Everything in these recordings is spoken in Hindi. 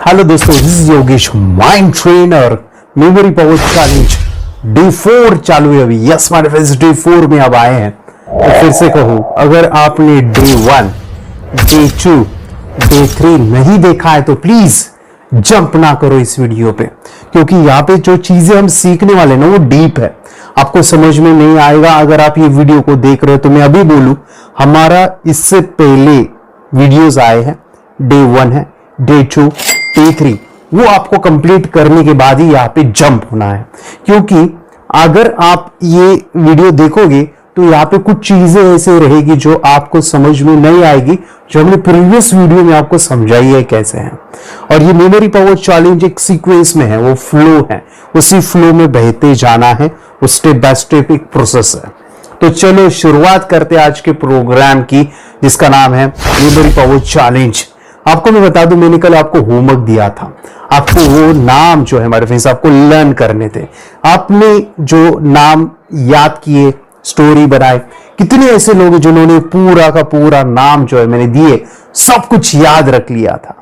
हेलो दोस्तों, this is Yogesh mind trainer. Memory power challenge day 4 चालू है अभी। यस माय फ्रेंड्स, डे 4 में अब आए हैं। तो फिर से कहूं, अगर आपने डे 1, डे 2, डे 3 नहीं देखा है तो प्लीज जंप ना करो इस वीडियो पे, क्योंकि यहाँ पे जो चीजें हम सीखने वाले ना वो डीप है, आपको समझ में नहीं आएगा अगर आप ये वीडियो को देख रहे हो। तो मैं अभी बोलूं, हमारा इससे पहले वीडियोस आए हैं, डे 1 है, डे 2, डे 3, वो आपको कंप्लीट करने के बाद ही यहाँ पे जंप होना है। क्योंकि अगर आप ये वीडियो देखोगे तो यहाँ पे कुछ चीजें ऐसे रहेगी जो आपको समझ में नहीं आएगी, जो हमने प्रीवियस वीडियो में आपको समझाई है कैसे है। और ये मेमोरी पावर चैलेंज एक सीक्वेंस में है, वो फ्लो है, उसी फ्लो में बहते जाना है, वो स्टेप बाय स्टेप एक प्रोसेस है। तो चलो शुरुआत करते हैं आज के प्रोग्राम की, जिसका नाम है मेमोरी पावर चैलेंज। आपको मैं बता दूं, मैंने कल आपको होमवर्क दिया था, आपको वो नाम जो है हमारे फ्रेंड्स आपको लर्न करने थे। आपने जो नाम याद किए, स्टोरी बनाए, कितने ऐसे लोग हैं जिन्होंने पूरा का पूरा नाम जो है मैंने दिए सब कुछ याद रख लिया था,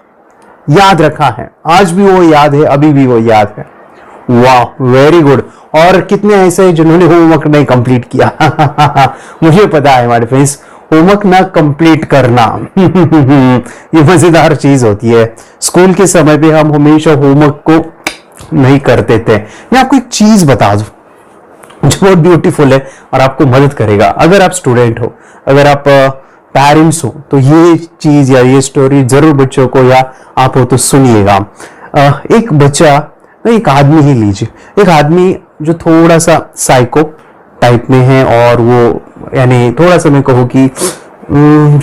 याद रखा है, आज भी वो याद है, अभी भी वो याद है। वाह, वेरी गुड। और कितने ऐसे हैं जिन्होंने होमवर्क नहीं कंप्लीट किया मुझे पता है हमारे फ्रेंड्स, होमवर्क ना कंप्लीट करना ये मजेदार चीज होती है। स्कूल के समय पे हम हमेशा होमवर्क को नहीं करते थे। मैं आपको एक चीज बता दूं जो बहुत ब्यूटीफुल है और आपको मदद करेगा। अगर आप स्टूडेंट हो, अगर आप पेरेंट्स हो, तो ये चीज या ये स्टोरी जरूर बच्चों को, या आप हो तो सुनिएगा। एक बच्चा, एक आदमी ही लीजिए, एक आदमी जो थोड़ा सा साइको टाइप में है, और वो यानी थोड़ा सा मैं कहूँ कि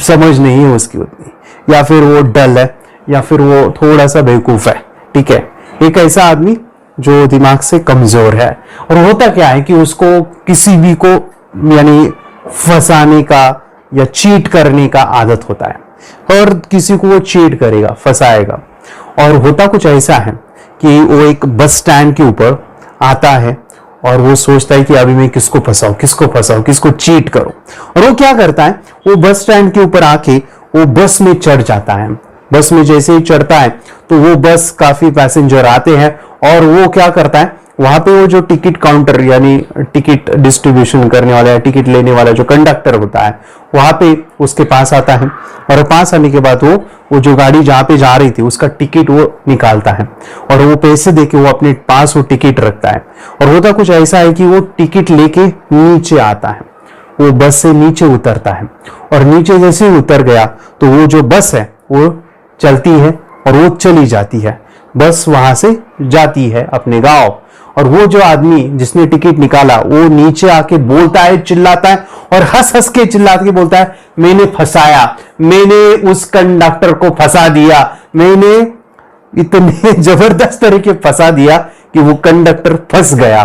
समझ नहीं है उसकी उतनी, या फिर वो डल है, या फिर वो थोड़ा सा बेवकूफ है, ठीक है। एक ऐसा आदमी जो दिमाग से कमजोर है, और होता क्या है कि उसको किसी भी को यानी फंसाने का या चीट करने का आदत होता है, और किसी को वो चीट करेगा, फंसाएगा। और होता कुछ ऐसा है कि वो एक बस स्टैंड के ऊपर आता है और वो सोचता है कि अभी मैं किसको फंसाऊं, किसको फंसाऊं, किसको चीट करूं। और वो क्या करता है, वो बस स्टैंड के ऊपर आके वो बस में चढ़ जाता है। बस में जैसे ही चढ़ता है तो वो बस, काफी पैसेंजर आते हैं, और वो क्या करता है, वहां पे वो जो टिकट काउंटर यानी टिकट डिस्ट्रीब्यूशन करने वाला, टिकट लेने वाला जो कंडक्टर होता है, वहां पे उसके पास आता है। और पास आने के बाद वो जो गाड़ी जहां पे जा रही थी उसका टिकट वो निकालता है, और वो पैसे देके वो अपने पास वो टिकट रखता है। और होता कुछ ऐसा है कि वो टिकट लेके नीचे आता है, वो बस से नीचे उतरता है, और नीचे जैसे ही उतर गया तो वो जो बस है वो चलती है और वो चली जाती है। बस वहां से जाती है अपने गांव। और वो जो आदमी जिसने टिकट निकाला वो नीचे आके बोलता है, चिल्लाता है, और हंस हंस के चिल्ला के बोलता है, मैंने फंसाया, मैंने उस कंडक्टर को फंसा दिया, मैंने इतने जबरदस्त तरीके फंसा दिया कि वो कंडक्टर फंस गया।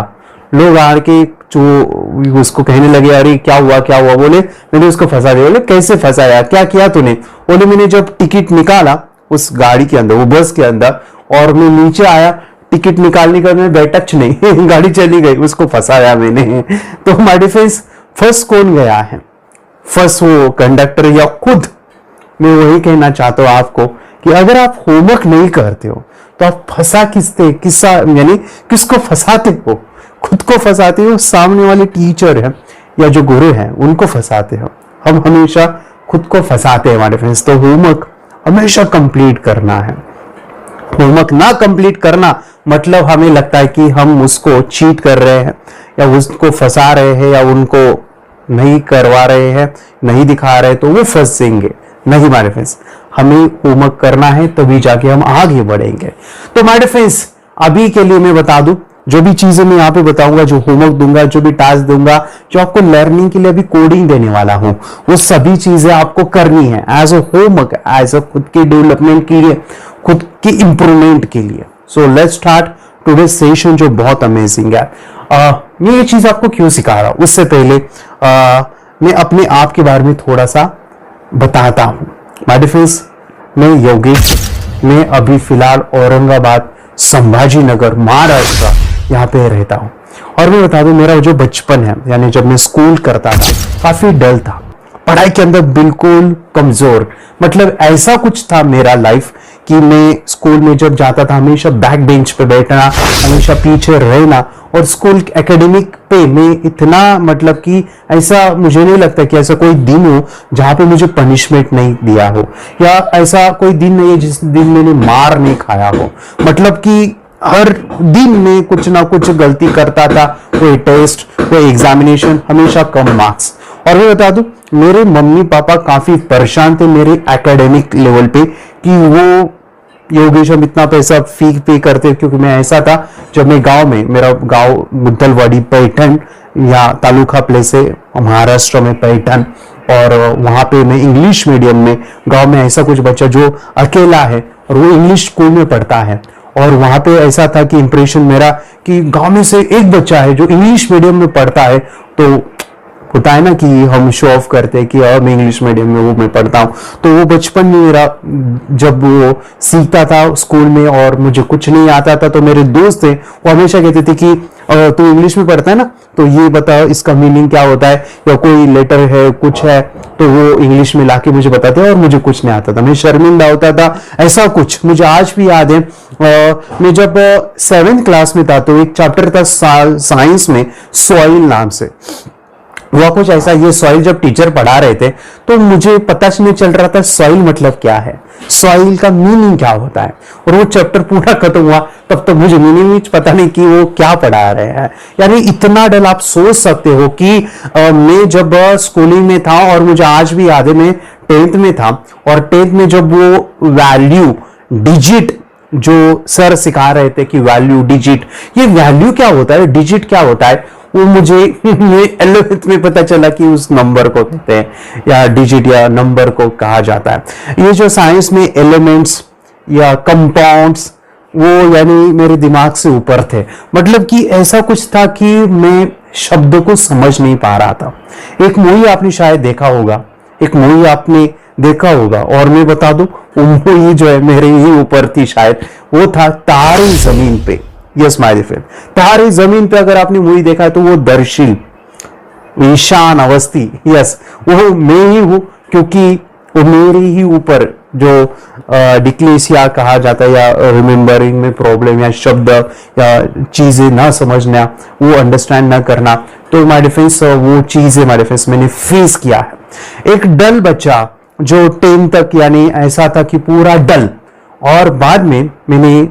लोग आके जो उसको कहने लगे, अरे क्या हुआ क्या हुआ? बोले मैंने उसको फंसा दिया। बोले कैसे फंसाया, क्या किया तूने? बोले मैंने जब टिकट निकाला उस गाड़ी के अंदर, वो बस के अंदर, और मैं नीचे आया, टिकट निकालने का मैं बैठा नहीं गाड़ी चली गई, उसको फंसाया मैंने। तो माय डिफेंस, फंस कौन गया है? फंस वो कंडक्टर या खुद? मैं वही कहना चाहता हूं आपको कि अगर आप होमवर्क नहीं करते हो तो आप फंसा किससे यानी किसको फंसाते हो? खुद को फंसाते हो, सामने वाले टीचर है या जो गुरु है उनको फंसाते हो। हम हमेशा खुद को फंसाते हैं हमारे फ्रेंड्स। तो होमवर्क हमेशा कंप्लीट करना है। होमवर्क ना कंप्लीट करना मतलब हमें लगता है कि हम उसको चीट कर रहे हैं, या उसको फंसा रहे हैं, या उनको नहीं करवा रहे हैं, नहीं दिखा रहे, तो वो फंस जाएंगे। नहीं माय फ्रेंड्स, हमें होमवर्क करना है, तभी जाके हम आगे बढ़ेंगे। तो माय फ्रेंड्स, अभी के लिए मैं बता दूं, जो भी चीजें मैं यहाँ पे बताऊंगा, जो होमवर्क दूंगा, जो भी टास्क दूंगा, जो आपको लर्निंग के लिए अभी कोडिंग देने वाला हूं, वो सभी चीजें आपको करनी है as a homework, as a खुद के डेवलपमेंट के लिए, खुद के इंप्रूवमेंट के लिए। So let's start today session, जो बहुत अमेजिंग है। मैं ये चीज आपको क्यों सिखा रहा हूं, उससे पहले मैं अपने आप के बारे में थोड़ा सा बताता हूं। माय डिफरेंस, मैं योगेश, मैं अभी फिलहाल औरंगाबाद, संभाजी नगर, महाराष्ट्र, यहाँ पे रहता हूँ। और मैं बता दूं, मेरा जो बचपन है, यानी जब मैं स्कूल करता था, काफी डल था, पढ़ाई के अंदर बिल्कुल कमजोर, मतलब ऐसा कुछ था मेरा लाइफ कि मैं स्कूल में जब जाता था हमेशा बैक बेंच पे बैठना, हमेशा पीछे रहना, और स्कूल एकेडमिक पे मैं इतना, मतलब कि ऐसा मुझे नहीं लगता कि ऐसा कोई दिन हो जहां पे मुझे पनिशमेंट नहीं दिया हो, या ऐसा कोई दिन नहीं है जिस दिन मैंने मार नहीं खाया हो। मतलब कि हर दिन में कुछ ना कुछ गलती करता था, कोई टेस्ट, कोई एग्जामिनेशन, हमेशा कम मार्क्स। और मैं बता दूं, मेरे मम्मी पापा काफी परेशान थे मेरे एकेडमिक लेवल पे कि वो योगेश हम इतना पैसा फी पे करते, क्योंकि मैं ऐसा था, जब मैं गांव में, मेरा गांव मुद्दलवाड़ी पैठन या तालुका प्लेस है महाराष्ट्र में पैठन, और वहां पे मैं इंग्लिश मीडियम में, गांव में ऐसा कुछ बच्चा जो अकेला है और वो इंग्लिश स्कूल में पढ़ता है, और वहां पे ऐसा था कि इंप्रेशन मेरा कि गांव में से एक बच्चा है जो इंग्लिश मीडियम में पढ़ता है, तो होता है ना कि हम शो ऑफ करते हैं कि मैं इंग्लिश मीडियम में वो मैं पढ़ता हूँ। तो वो बचपन में मेरा, जब वो सीखता था स्कूल में और मुझे कुछ नहीं आता था, तो मेरे दोस्त थे वो हमेशा कहते थे कि तू इंग्लिश में पढ़ता है ना, तो ये बता इसका मीनिंग क्या होता है, या कोई लेटर है कुछ है, तो वो इंग्लिश में लाके मुझे बताते, और मुझे कुछ नहीं आता था, मैं शर्मिंदा होता था। ऐसा कुछ मुझे आज भी याद है। मैं जब 7th क्लास में था तो एक चैप्टर था साइंस में, सॉइल नाम से, हुआ कुछ ऐसा, ये सॉइल जब टीचर पढ़ा रहे थे तो मुझे पता नहीं चल रहा था सॉइल मतलब क्या है, सॉइल का मीनिंग क्या होता है, और वो चैप्टर पूरा खत्म हुआ तब तक मुझे मीनिंग पता नहीं कि वो क्या पढ़ा रहे हैं। यानी इतना डर, आप सोच सकते हो कि मैं जब स्कूलिंग में था, और मुझे आज भी याद है मैं 10th में था, और 10th में जब वो वैल्यू डिजिट जो सर सिखा रहे थे कि वैल्यू डिजिट, ये वैल्यू क्या होता है, डिजिट क्या होता है, वो मुझे ये 11th में पता चला कि उस नंबर को कहते हैं, या डिजिट या नंबर को कहा जाता है। ये जो साइंस में एलिमेंट्स या कंपाउंड्स, वो यानी मेरे दिमाग से ऊपर थे, मतलब कि ऐसा कुछ था कि मैं शब्द को समझ नहीं पा रहा था। एक मूवी आपने शायद देखा होगा, एक मूवी आपने देखा होगा, और मैं बता दूं वो मूवी जो है मेरे ही ऊपर थी शायद, वो था तारे जमीन पे। यस माय डियर, तारे जमीन पे अगर आपने मूवी देखा है तो वो दर्शिल, ईशान अवस्थी, यस वो मैं ही हूं, क्योंकि वो मेरे ही ऊपर जो डिक्लेसिया कहा जाता है, या रिमेम्बरिंग में प्रॉब्लम, या शब्द या चीजें ना समझना, वो अंडरस्टैंड ना करना, तो माय डिफेंस वो चीजें माय डिफेंस मैंने फेस किया है। एक डल बच्चा जो 10 तक, यानी ऐसा था कि पूरा डल, और बाद में मैंने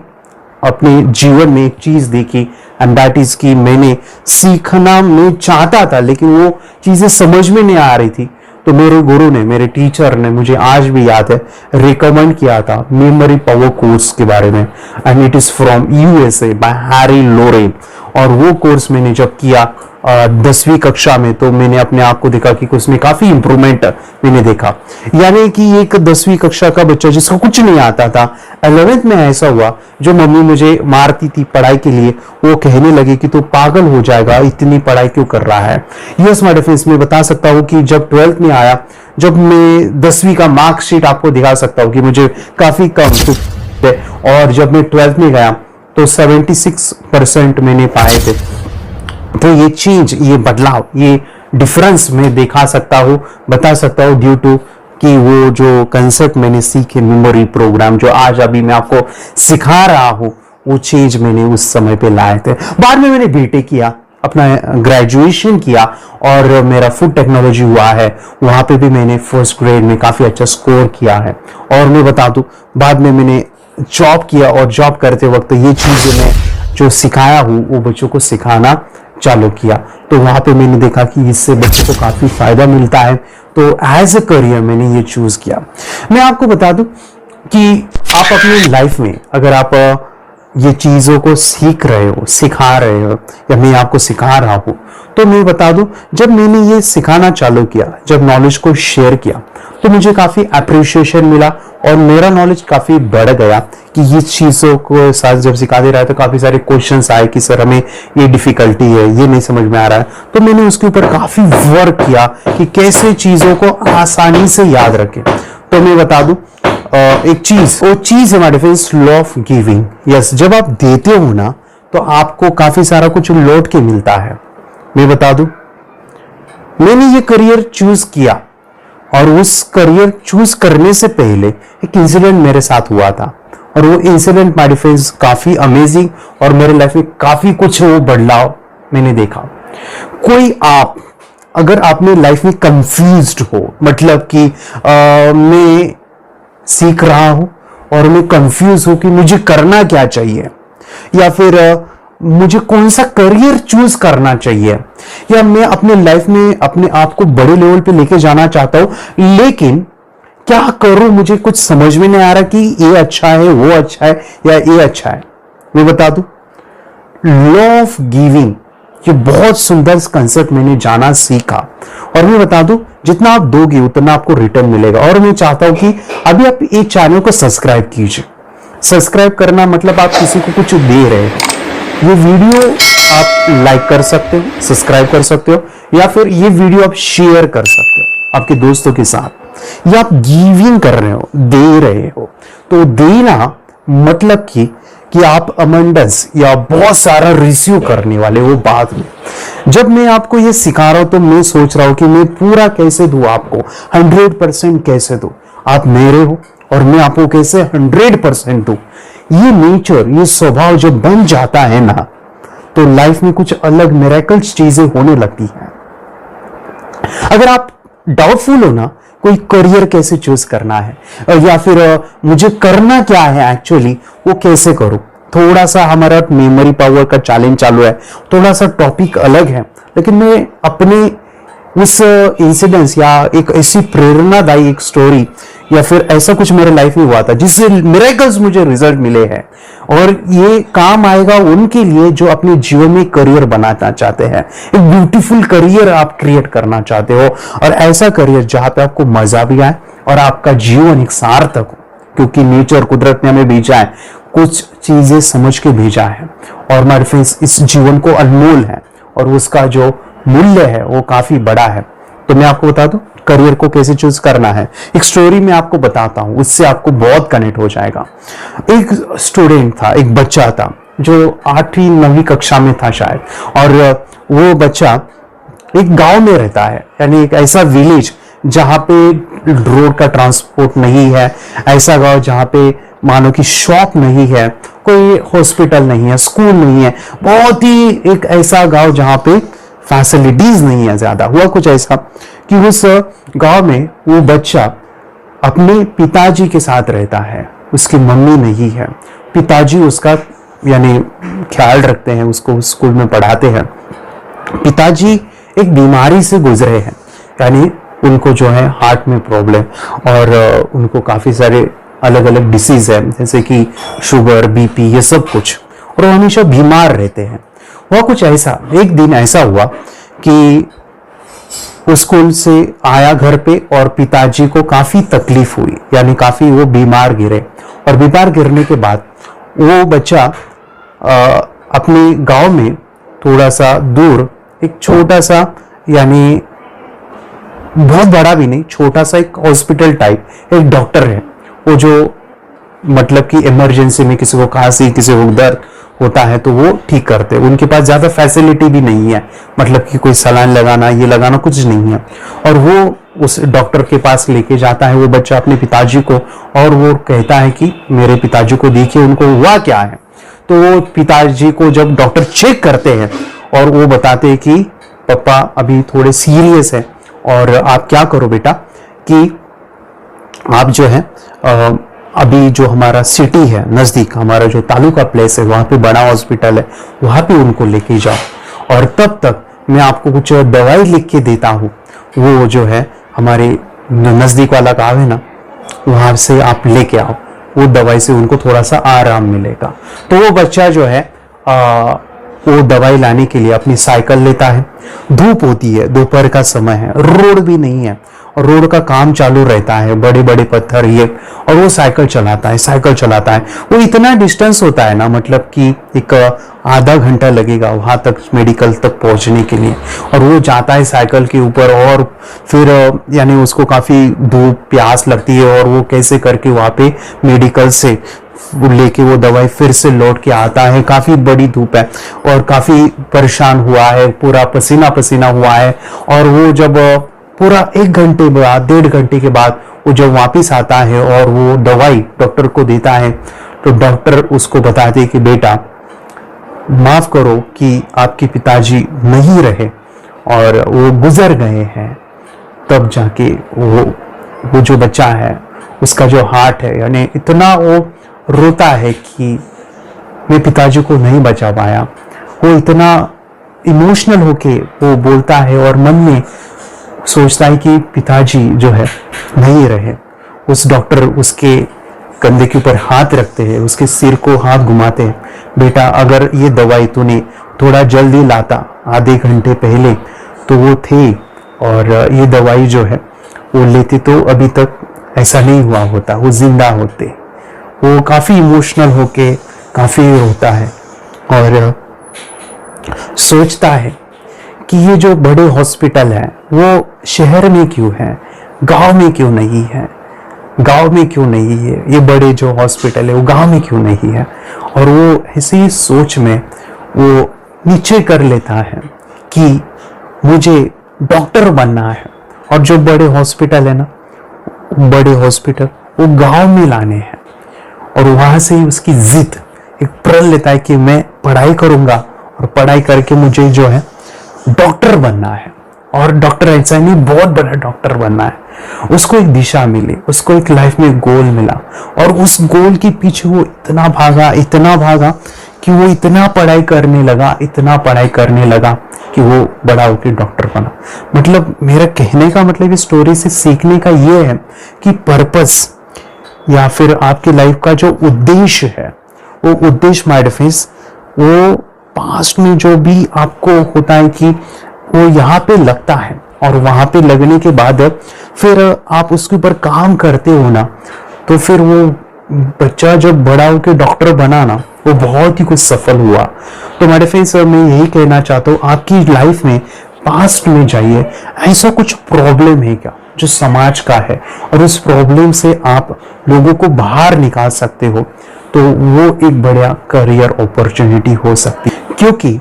अपने जीवन में एक चीज देखी, एंड दैट इज कि मैंने सीखना मैं चाहता था लेकिन वो चीजें समझ में नहीं आ रही थी, तो मेरे गुरु ने, मेरे टीचर ने, मुझे आज भी याद है, रिकमेंड किया था मेमोरी पावर कोर्स के बारे में, and it is from USA by Harry Lorayne. और वो कोर्स मैंने जब किया 10वीं कक्षा में, तो मैंने अपने आप को देखा कि उसमें काफी इंप्रूवमेंट मैंने देखा। यानी कि एक 10वीं कक्षा का बच्चा जिसको कुछ नहीं आता था, 11th में ऐसा हुआ, जो मम्मी मुझे मारती थी पढ़ाई के लिए, वो कहने लगी कि तू पागल हो जाएगा, इतनी पढ़ाई क्यों कर रहा है। यस माय डिफेंस में बता सकता हूँ कि जब 12th में आया, जब मैं 10वीं का मार्कशीट आपको दिखा सकता हूँ कि मुझे काफी कम थे, और जब मैं 12th में गया तो 76% मैंने पाए थे। तो ये चेंज, ये बदलाव, ये डिफरेंस मैं दिखा सकता हूँ, बता सकता हूँ, ड्यू टू कि वो जो कंसेप्ट मैंने सीखे, मेमोरी प्रोग्राम जो आज अभी मैं आपको सिखा रहा हूँ, वो चेंज मैंने उस समय पे लाए थे। बाद में मैंने बीटेक किया, अपना ग्रेजुएशन किया, और मेरा फूड टेक्नोलॉजी हुआ है, वहां पे भी मैंने फर्स्ट ग्रेड में काफी अच्छा स्कोर किया है। और मैं बता दूं, बाद में मैंने जॉब किया, और जॉब करते वक्त ये चीजें मैं जो सिखाया हूँ वो बच्चों को सिखाना चालू किया, तो वहां पे मैंने देखा कि इससे बच्चों को काफी फायदा मिलता है, तो एज ए करियर मैंने ये चूज किया। मैं आपको बता दूं कि आप अपनी लाइफ में अगर आप ये चीजों को सीख रहे हो, सिखा रहे हो, या मैं आपको सिखा रहा हूं, तो मैं बता दूं, जब मैंने ये सिखाना चालू किया, जब नॉलेज को शेयर किया, तो मुझे काफी अप्रिशिएशन मिला, और मेरा नॉलेज काफी बढ़ गया कि ये चीजों को साथ जब सिखा दे रहा है तो काफी सारे क्वेश्चंस आए कि सर हमें ये डिफिकल्टी है, ये नहीं समझ में आ रहा है, तो मैंने उसके ऊपर काफी वर्क किया कि कैसे चीजों को आसानी से याद रखें। तो मैं बता दूं एक चीज, वो चीज है हमारे face, law of giving. Yes, जब आप देते हो ना तो आपको काफी सारा कुछ लौट के मिलता है। मैं बता दूं, मैंने ये करियर चूज किया और उस करियर चूज करने से पहले एक इंसिडेंट मेरे साथ हुआ था, और वो इंसिडेंट माय फ्रेंड्स काफी अमेजिंग, और मेरे लाइफ में काफी कुछ वो बदलाव मैंने देखा। कोई आप अगर आपने लाइफ में कंफ्यूज्ड हो, मतलब कि मैं सीख रहा हूं और मैं कंफ्यूज हूं कि मुझे करना क्या चाहिए, या फिर मुझे कौन सा करियर चूज करना चाहिए, या मैं अपने लाइफ में अपने आप को बड़े लेवल पे लेके जाना चाहता हूं, लेकिन क्या करूं, मुझे कुछ समझ में नहीं आ रहा कि ये अच्छा है, वो अच्छा है, या ये अच्छा है। मैं बता दूं, लॉ ऑफ गिविंग, ये बहुत सुंदर कंसेप्ट मैंने जाना सीखा, और मैं बता दूं, जितना आप दोगे उतना आपको रिटर्न मिलेगा। और मैं चाहता हूं कि अभी आप इस चैनल को सब्सक्राइब कीजिए। सब्सक्राइब करना मतलब आप किसी को कुछ दे रहे हैं। ये वीडियो आप लाइक कर सकते हो, सब्सक्राइब कर सकते हो, या फिर ये वीडियो आप शेयर कर सकते हो आपके दोस्तों के साथ। या आप गिविंग कर रहे हो, दे रहे हो, तो देना मतलब कि आप अमेंडेंस या बहुत सारा रिसीव करने वाले हो बाद में। जब मैं आपको ये सिखा रहा हूं तो मैं सोच रहा हूं कि मैं पूरा कैसे दूं आपको, 100% कैसे दूं। आप मेरे हो और मैं आपको कैसे 100% दूं। ये नेचर, ये स्वभाव जब बन जाता है ना, तो लाइफ में कुछ अलग मिरेकल्स चीजें होने लगती हैं। अगर आप डाउटफुल हो ना, कोई करियर कैसे चूज करना है, या फिर मुझे करना क्या है एक्चुअली, वो कैसे करूं, थोड़ा सा हमारा मेमोरी पावर का चैलेंज चालू है, थोड़ा सा टॉपिक अलग है, लेकिन मैं अपने उस इंसिडेंस या एक ऐसी प्रेरणादायी एक स्टोरी या फिर ऐसा कुछ मेरे लाइफ में हुआ था जिससे मिरेकल्स मुझे रिजल्ट मिले हैं, और ये काम आएगा उनके लिए जो अपने जीवन में करियर बनाना चाहते हैं, एक ब्यूटीफुल करियर आप क्रिएट करना चाहते हो, और ऐसा करियर जहां पे आपको मजा भी आए और आपका जीवन एक सार्थक हो, क्योंकि नेचर, कुदरत ने हमें भेजा है, कुछ चीजें समझ के भेजा है, और हमारे फ्रेंड्स इस जीवन को अनमोल है और उसका जो मूल्य है वो काफी बड़ा है। तो मैं आपको बता दूं करियर को कैसे चूज करना है, एक स्टोरी मैं आपको बताता हूं, उससे आपको बहुत कनेक्ट हो जाएगा। एक स्टूडेंट था, एक बच्चा था जो 8वीं 9वीं कक्षा में था शायद, और वो बच्चा एक गांव में रहता है, यानी एक ऐसा विलेज जहां पे रोड का ट्रांसपोर्ट नहीं है, ऐसा गांव जहां पे मानो कि शॉप नहीं है, कोई हॉस्पिटल नहीं है, स्कूल नहीं है, बहुत ही एक ऐसा गांव जहां पे फैसिलिटीज नहीं है ज्यादा। हुआ कुछ ऐसा कि उस गांव में वो बच्चा अपने पिताजी के साथ रहता है, उसकी मम्मी नहीं है, पिताजी उसका यानी ख्याल रखते हैं, उसको स्कूल में पढ़ाते हैं। पिताजी एक बीमारी से गुजरे हैं, यानी उनको जो है हार्ट में प्रॉब्लम, और उनको काफी सारे अलग अलग डिसीज है, जैसे कि शुगर, बीपी, ये सब कुछ, और वो हमेशा बीमार रहते हैं। हुआ कुछ ऐसा, एक दिन ऐसा हुआ कि वो स्कूल से आया घर पे, और पिताजी को काफी तकलीफ हुई, यानी काफी वो बीमार गिरे, और बीमार गिरने के बाद वो बच्चा अपने गांव में थोड़ा सा दूर एक छोटा सा, यानी बहुत बड़ा भी नहीं, छोटा सा एक हॉस्पिटल टाइप, एक डॉक्टर है वो जो मतलब कि इमरजेंसी में किसी को खांसी, किसी को दर्द होता है तो वो ठीक करते हैं। उनके पास ज्यादा फैसिलिटी भी नहीं है, मतलब कि कोई सलाइन लगाना, ये लगाना कुछ नहीं है, और वो उस डॉक्टर के पास लेके जाता है वो बच्चा अपने पिताजी को, और वो कहता है कि मेरे पिताजी को देखिए उनको हुआ क्या है। तो वो पिताजी को जब डॉक्टर चेक करते हैं और वो बताते हैं कि पापा अभी थोड़े सीरियस है, और आप क्या करो बेटा कि आप जो है अभी जो हमारा सिटी है नजदीक, हमारा जो तालुका प्लेस है, वहां पे बड़ा हॉस्पिटल है, वहां पे उनको लेके जाओ, और तब तक मैं आपको कुछ दवाई लिख के देता हूँ, वो जो है हमारे नजदीक वाला गाँव है ना, वहां से आप लेके आओ, वो दवाई से उनको थोड़ा सा आराम मिलेगा। तो वो बच्चा जो है वो दवाई लाने के लिए अपनी साइकिल लेता है। धूप होती है, दोपहर का समय है, रोड भी नहीं है, और रोड का काम चालू रहता है, बड़े बड़े पत्थर ये, और वो साइकिल चलाता है। वो इतना डिस्टेंस होता है ना, मतलब कि एक आधा घंटा लगेगा वहां तक मेडिकल तक पहुंचने के लिए, और वो जाता है साइकिल के ऊपर, और फिर यानी उसको काफी धूप प्यास लगती है, और वो कैसे करके वहां पे मेडिकल से लेके वो दवाई फिर से लौट के आता है। काफी बड़ी धूप है और काफी परेशान हुआ है, पूरा पसीना पसीना हुआ है, और वो जब पूरा 1 घंटे बाद 1.5 घंटे के बाद वो जब वापिस आता है और वो दवाई डॉक्टर को देता है, तो डॉक्टर उसको बताते हैं कि बेटा माफ करो कि आपके पिताजी नहीं रहे और वो गुजर गए हैं। तब जाके वो जो बच्चा है उसका जो हार्ट है, यानी इतना वो रोता है कि मैं पिताजी को नहीं बचा पाया। वो इतना इमोशनल होके वो बोलता है और मन में सोचता है कि पिताजी जो है नहीं रहे। उस डॉक्टर उसके कंधे के ऊपर हाथ रखते हैं, उसके सिर को हाथ घुमाते हैं, बेटा अगर ये दवाई तूने थोड़ा जल्दी लाता आधे घंटे पहले तो वो थे और ये दवाई जो है वो लेते तो अभी तक ऐसा नहीं हुआ होता, वो जिंदा होते। वो काफ़ी इमोशनल होके काफ़ी रोता है और सोचता है कि ये जो बड़े हॉस्पिटल है वो शहर में क्यों है, गांव में क्यों नहीं है, गांव में क्यों नहीं है, ये बड़े जो हॉस्पिटल है वो गांव में क्यों नहीं है। और वो इसी सोच में वो नीचे कर लेता है कि मुझे डॉक्टर बनना है और जो बड़े हॉस्पिटल है ना, बड़े हॉस्पिटल वो गांव में लाने हैं। और वहां से ही उसकी जिद एक प्रण लेता है कि मैं पढ़ाई करूंगा और पढ़ाई करके मुझे जो है डॉक्टर बनना है और डॉक्टर ऐसा नहीं बहुत बड़ा डॉक्टर बनना है। उसको एक दिशा मिली, उसको एक लाइफ में गोल मिला और उस गोल के पीछे वो इतना भागा कि वो इतना पढ़ाई करने लगा, इतना पढ़ाई करने लगा कि वो बड़ा होकर डॉक्टर बना। मतलब मेरा कहने का मतलब इस स्टोरी से सीखने का ये है कि पर्पस या फिर आपकी लाइफ का जो उद्देश्य है, वो उद्देश्य माय डिफेंस, वो पास्ट में जो भी आपको होता है कि वो यहाँ पे लगता है और वहां पे लगने के बाद फिर आप उसके ऊपर काम करते हो ना, तो फिर वो बच्चा जब बड़ा होकर डॉक्टर बना ना, वो बहुत ही कुछ सफल हुआ। तो मेरे फ्रेंड्स मैं यही कहना चाहता हूँ, आपकी लाइफ में पास्ट में जाइए, ऐसा कुछ प्रॉब्लम है क्या जो समाज का है और उस प्रॉब्लम से आप लोगों को बाहर निकाल सकते हो, तो वो एक बड़ा करियर अपॉर्चुनिटी हो सकती है। क्योंकि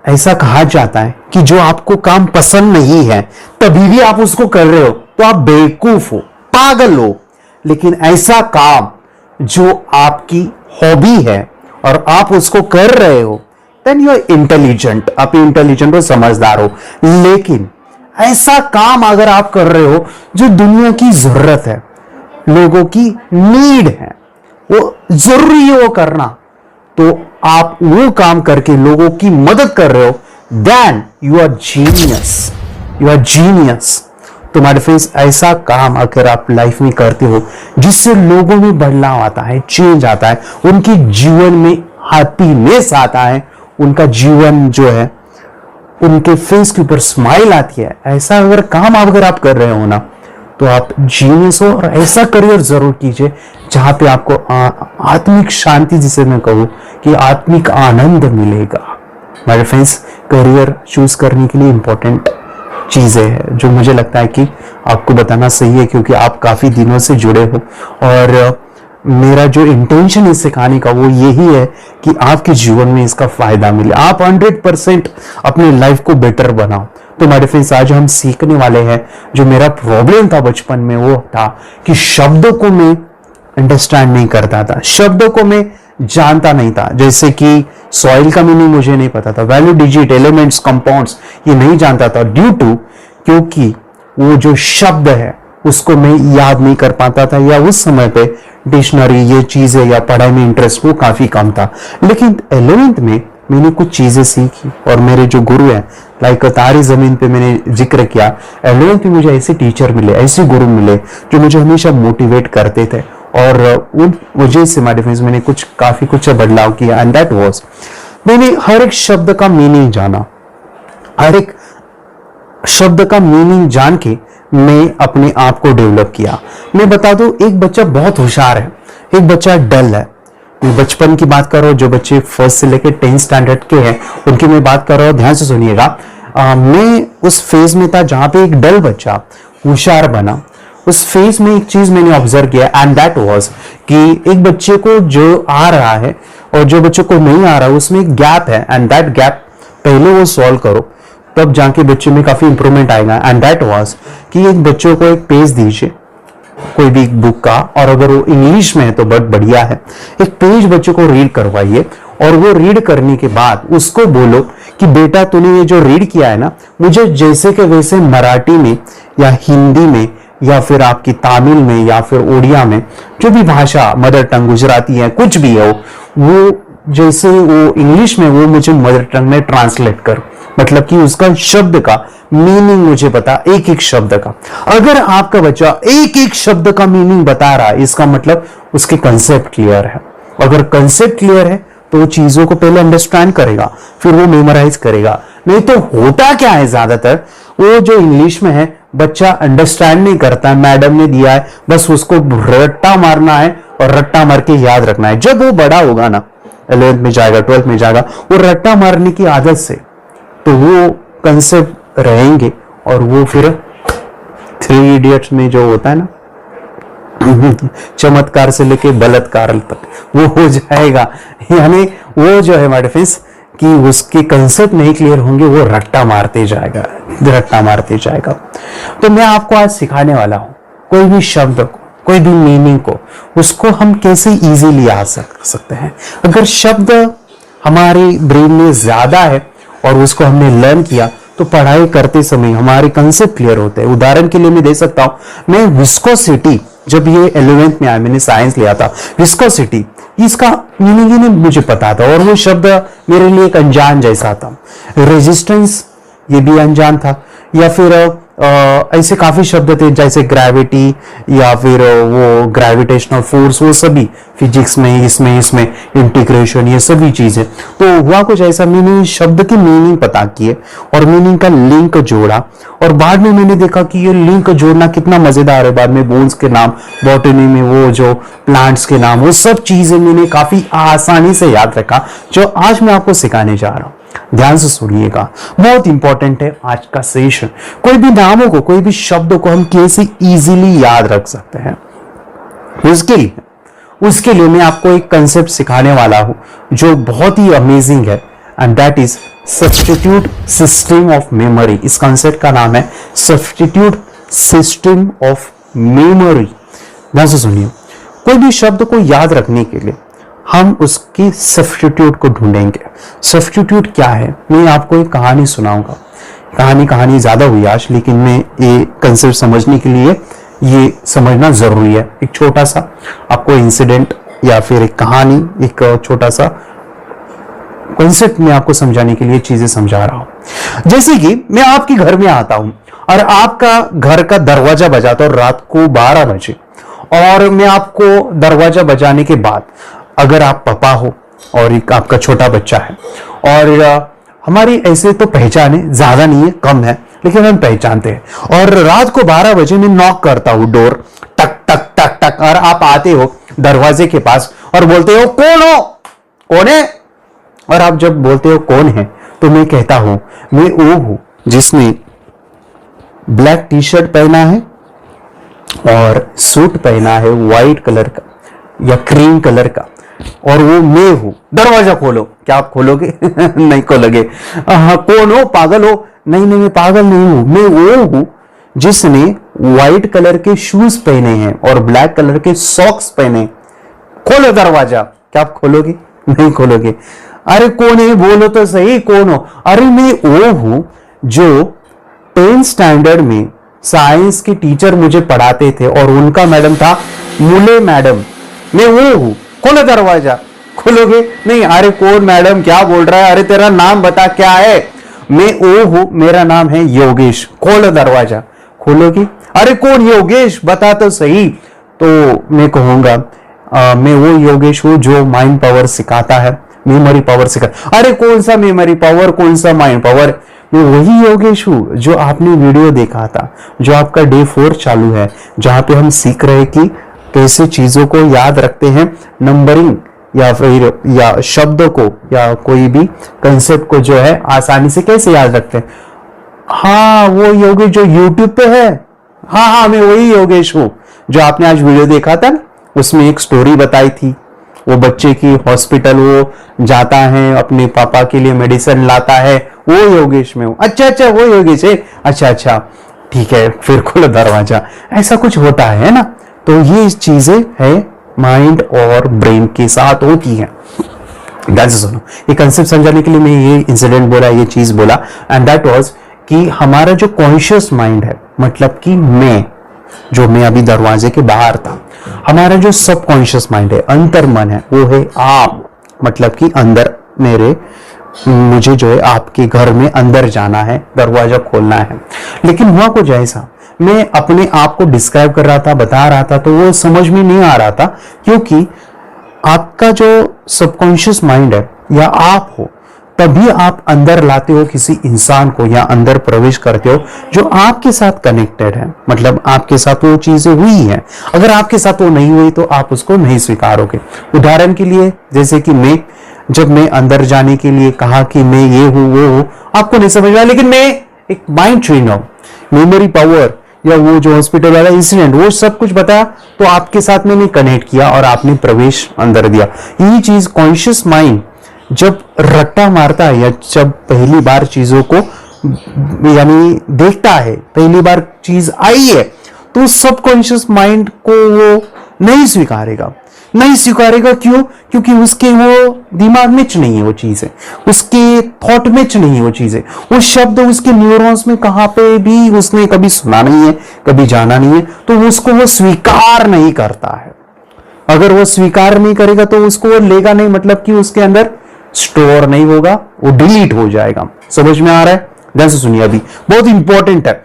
ऐसा कहा जाता है कि जो आपको काम पसंद नहीं है तभी भी आप उसको कर रहे हो तो आप बेवकूफ हो, पागल हो। लेकिन ऐसा काम जो आपकी हॉबी है और आप उसको कर रहे हो, देन यू आर इंटेलिजेंट, आप इंटेलिजेंट हो, समझदार हो। लेकिन ऐसा काम अगर आप कर रहे हो जो दुनिया की जरूरत है, लोगों की नीड है, वो जरूरी है वो करना, तो आप वो काम करके लोगों की मदद कर रहे हो, then you are genius, you are genius. तो मेरे फ्रेंड्स ऐसा काम अगर आप लाइफ में करते हो जिससे लोगों में बदलाव आता है, चेंज आता है, उनके जीवन में हैप्पीनेस आता है, उनका जीवन जो है उनके फेस के ऊपर स्माइल आती है, ऐसा अगर काम अगर आप कर रहे हो ना, तो आप जीनियस हो। और ऐसा करियर जरूर कीजिए जहां पे आपको आत्मिक शांति, जिसे मैं कहूँ कि आत्मिक आनंद मिलेगा। मेरे फ्रेंड्स करियर चूज करने के लिए इंपॉर्टेंट चीजें हैं जो मुझे लगता है कि आपको बताना सही है, क्योंकि आप काफी दिनों से जुड़े हो और मेरा जो इंटेंशन इस सिखाने का वो यही है कि आपके जीवन में इसका फायदा मिले, आप 100% अपनी लाइफ को बेटर बनाओ। तो मेरे फ्रेंड्स आज हम सीखने वाले हैं, जो मेरा प्रॉब्लम था बचपन में वो था कि शब्दों को मैं अंडरस्टैंड नहीं करता था, शब्दों को मैं जानता नहीं था। जैसे कि सॉइल का मीनिंग मुझे नहीं पता था, वैल्यू, डिजिट, एलिमेंट्स, कंपाउंड्स ये नहीं जानता था, ड्यू टू क्योंकि वो जो शब्द है उसको मैं याद नहीं कर पाता था, या उस समय पे डिक्शनरी ये चीजें या पढ़ाई में इंटरेस्ट वो काफी कम था। लेकिन 11th में मैंने कुछ चीजें सीखी और मेरे जो गुरु हैं, लाइक तारी जमीन पे मैंने जिक्र किया, 11th में मुझे ऐसे टीचर मिले, ऐसे गुरु मिले जो मुझे हमेशा मोटिवेट करते थे और उन वजह से मेरे फ्रेंड्स मैंने काफी कुछ बदलाव किया। एंड दैट वाज, मैंने हर एक शब्द का मीनिंग जाना, हर एक शब्द का मीनिंग जान के मैं अपने आप को डेवलप किया। मैं बता दूं, एक बच्चा बहुत होशियार है, एक बच्चा डल है। मैं बचपन की बात कर रहा हूँ, जो बच्चे 1st से लेकर 10th स्टैंडर्ड के हैं उनकी मैं बात कर रहा हूँ, ध्यान से सुनिएगा। मैं उस फेज में था जहां पे एक डल बच्चा होशियार बना। उस फेज में एक चीज मैंने ऑब्जर्व किया, एंड दैट वाज कि एक बच्चे को जो आ रहा है और जो बच्चे को नहीं आ रहा है उसमें एक गैप है, एंड दैट गैप पहले वो सॉल्व करो। तब जाके बच्चे में काफी इंप्रूवमेंट आएगा। एंड दैट वाज कि एक बच्चों को एक पेज दीजिए कोई भी बुक का, और अगर वो इंग्लिश में है तो बहुत बढ़िया है, एक पेज बच्चों को रीड करवाइए, और वो रीड करने के बाद उसको बोलो कि बेटा तूने ये जो रीड किया है ना, मुझे जैसे के वैसे मराठी में या हिंदी में या फिर आपकी तमिल में या फिर उड़िया में, जो भी भाषा मदर टंग गुजराती है कुछ भी हो, वो जैसे वो इंग्लिश में वो मुझे मदर टंग में ट्रांसलेट कर, मतलब कि उसका शब्द का मीनिंग मुझे बता, एक एक शब्द का। अगर आपका बच्चा एक एक शब्द का मीनिंग बता रहा है, इसका मतलब उसके कंसेप्ट क्लियर है। अगर कंसेप्ट क्लियर है तो वो चीजों को पहले अंडरस्टैंड करेगा, फिर वो मेमोराइज करेगा। नहीं तो होता क्या है, ज्यादातर वो जो इंग्लिश में है बच्चा अंडरस्टैंड नहीं करता, मैडम ने दिया है बस उसको रट्टा मारना है और रट्टा मार के याद रखना है। जब वो बड़ा होगा ना, 11th में जाएगा, 12th में जाएगा, वो रट्टा मारने की आदत से तो वो कंसेप्ट रहेंगे, और वो फिर 3 इडियट्स में जो होता है ना चमत्कार से लेके बलात्कार तक वो हो जाएगा। यानी वो जो है माय फ्रेंड्स कि उसके कंसेप्ट नहीं क्लियर होंगे, वो रट्टा मारते जाएगा, रट्टा मारते जाएगा। तो मैं आपको आज सिखाने वाला हूं कोई भी शब्द को, कोई भी मीनिंग को, उसको हम कैसे इजीली याद सकते हैं। अगर शब्द हमारे ब्रेन में ज्यादा है और उसको हमने लर्न किया तो पढ़ाई करते समय हमारे कंसेप्ट क्लियर होते हैं। उदाहरण के लिए मैं दे सकता हूं, मैं विस्कोसिटी, जब ये 11th में आया, मैंने साइंस लिया था, विस्कोसिटी इसका मीनिंग ही नहीं मुझे पता था, और वो शब्द मेरे लिए एक अनजान जैसा था। रेजिस्टेंस ये भी अनजान था, या फिर ऐसे काफी शब्द थे जैसे ग्रेविटी या फिर वो ग्रेविटेशनल फोर्स, वो सभी फिजिक्स में, इसमें इंटीग्रेशन, ये सभी चीजें। तो हुआ कुछ ऐसा, मैंने शब्द की मीनिंग पता किए और मीनिंग का लिंक जोड़ा, और बाद में मैंने देखा कि ये लिंक जोड़ना कितना मजेदार है। बाद में बोन्स के नाम, बॉटनी में वो जो प्लांट्स के नाम, वो सब चीजें मैंने काफी आसानी से याद रखा, जो आज मैं आपको सिखाने जा रहा हूं। ध्यान से सुनिएगा, बहुत इंपॉर्टेंट है आज का सेशन। कोई भी नामों को, कोई भी शब्दों को हम कैसे इजीली याद रख सकते हैं, उसके लिए मैं आपको एक कंसेप्ट सिखाने वाला हूं जो बहुत ही अमेजिंग है, and that is substitute system of memory. इस कंसेप्ट का नाम है सब्स्टिट्यूट सिस्टम ऑफ मेमोरी। ध्यान से सुनिए, कोई भी शब्द को याद रखने के लिए हम उसकी सब्स्टिट्यूट को ढूंढेंगे। सब्स्टिट्यूट क्या है, मैं आपको एक कहानी सुनाऊंगा। कहानी ज्यादा हुई आज, लेकिन मैं ये कंसेप्ट समझने के लिए ये समझना जरूरी है। एक छोटा सा आपको इंसिडेंट या फिर एक कहानी, एक छोटा सा कंसेप्ट में आपको समझाने के लिए चीजें समझा रहा हूं। जैसे कि मैं आपके घर में आता हूं और आपका घर का दरवाजा बजाता हूं रात को 12 बजे, और मैं आपको दरवाजा बजाने के बाद, अगर आप पापा हो और एक आपका छोटा बच्चा है, और हमारी ऐसे तो पहचान है, ज्यादा नहीं है, कम है, लेकिन हम पहचानते हैं, और रात को 12 बजे मैं नॉक करता हूं, डोर टक टक टक टक, और आप आते हो दरवाजे के पास और बोलते हो कौन हो, कौन है। और आप जब बोलते हो कौन है, तो मैं कहता हूं मैं वो हूं जिसने ब्लैक टी शर्ट पहना है और सूट पहना है व्हाइट कलर का या क्रीम कलर का, और वो मैं हूं। दरवाजा खोलो। क्या आप खोलोगे? नहीं खोलोगे। कौन हो, पागल हो? नहीं, मैं पागल नहीं हूं, मैं वो हूं जिसने व्हाइट कलर के शूज पहने हैं और ब्लैक कलर के सॉक्स पहने। खोलो दरवाजा। क्या आप खोलोगे? नहीं खोलोगे। अरे कौन है, बोलो तो सही, कौन हो? अरे मैं वो हूं जो 10th स्टैंडर्ड में साइंस के टीचर मुझे पढ़ाते थे, और उनका मैडम था मुले मैडम। मैं वो हूं। खोलो दरवाजा। खोलोगे? नहीं। अरे कौन मैडम, क्या बोल रहा है? अरे तेरा नाम बता, क्या है? मैं वो हूं, मेरा नाम है योगेश। खोलो दरवाजा। खोलोगे? अरे कौन योगेश, बता तो सही। तो मैं कहूंगा मैं वो योगेश हूं जो माइंड पावर सिखाता है, मेमोरी पावर सिखाता। अरे कौन सा मेमोरी पावर, कौन सा माइंड पावर? मैं वही योगेश हूं जो आपने वीडियो देखा था, जो आपका डे 4 चालू है, जहां पे हम सीख रहे कि कैसे चीजों को याद रखते हैं, नंबरिंग या फिर या शब्दों को या कोई भी कंसेप्ट को जो है आसानी से कैसे याद रखते हैं। हाँ, वो योगेश जो यूट्यूब पे है। हाँ, मैं वही योगेश हूं जो आपने आज वीडियो देखा था ना, उसमें एक स्टोरी बताई थी वो बच्चे की हॉस्पिटल वो जाता है, अपने पापा के लिए मेडिसिन लाता है, वो योगेश में हूं। अच्छा वो योगेश है, अच्छा ठीक है, फिर खोलो दरवाजा, ऐसा कुछ होता है ना। तो ये चीजें है माइंड और ब्रेन के साथ होती है। सुनो, ये कंसेप्ट समझाने के लिए मैं ये इंसिडेंट बोला, ये चीज बोला, एंड दैट वाज कि हमारा जो कॉन्शियस माइंड है, मतलब कि मैं अभी दरवाजे के बाहर था, हमारा जो सबकॉन्शियस माइंड है, अंतर मन है, वो है आप, मतलब कि अंदर मुझे जो है आपके घर में अंदर जाना है, दरवाजा खोलना है। लेकिन हुआ कुछ ऐसा, मैं अपने आप को डिस्क्राइब कर रहा था, बता रहा था, तो वो समझ में नहीं आ रहा था, क्योंकि आपका जो सबकॉन्शियस माइंड है या आप हो, तभी आप अंदर लाते हो किसी इंसान को या अंदर प्रवेश करते हो जो आपके साथ कनेक्टेड है, मतलब आपके साथ वो चीजें हुई है। अगर आपके साथ वो नहीं हुई तो आप उसको नहीं स्वीकारोगे। उदाहरण के लिए, जैसे कि जब मैं अंदर जाने के लिए कहा कि मैं ये हूं वो हूं, आपको नहीं समझ आया, लेकिन मैं एक माइंड ट्रेनर हूं, मेमोरी पावर या वो जो हॉस्पिटल वाला इंसिडेंट, वो सब कुछ बताया, तो आपके साथ मैंने कनेक्ट किया और आपने प्रवेश अंदर दिया। यही चीज कॉन्शियस माइंड जब रट्टा मारता है या जब पहली बार चीजों को यानी देखता है, पहली बार चीज आई है, तो सबकॉन्शियस माइंड को वो नहीं स्वीकारेगा। क्यों? क्योंकि उसके वो दिमाग में नहीं है वो चीज है, उसके थॉट में नहीं है वो चीज है, वो शब्द उसके न्यूरॉन्स में कहां पे भी उसने कभी सुना नहीं है, कभी जाना नहीं है, तो उसको वो स्वीकार नहीं करता है। अगर वो स्वीकार नहीं करेगा तो उसको वो लेगा नहीं, मतलब कि उसके अंदर स्टोर नहीं होगा, वो डिलीट हो जाएगा। समझ में आ रहा है? ध्यान से सुनिए, अभी बहुत इंपॉर्टेंट है।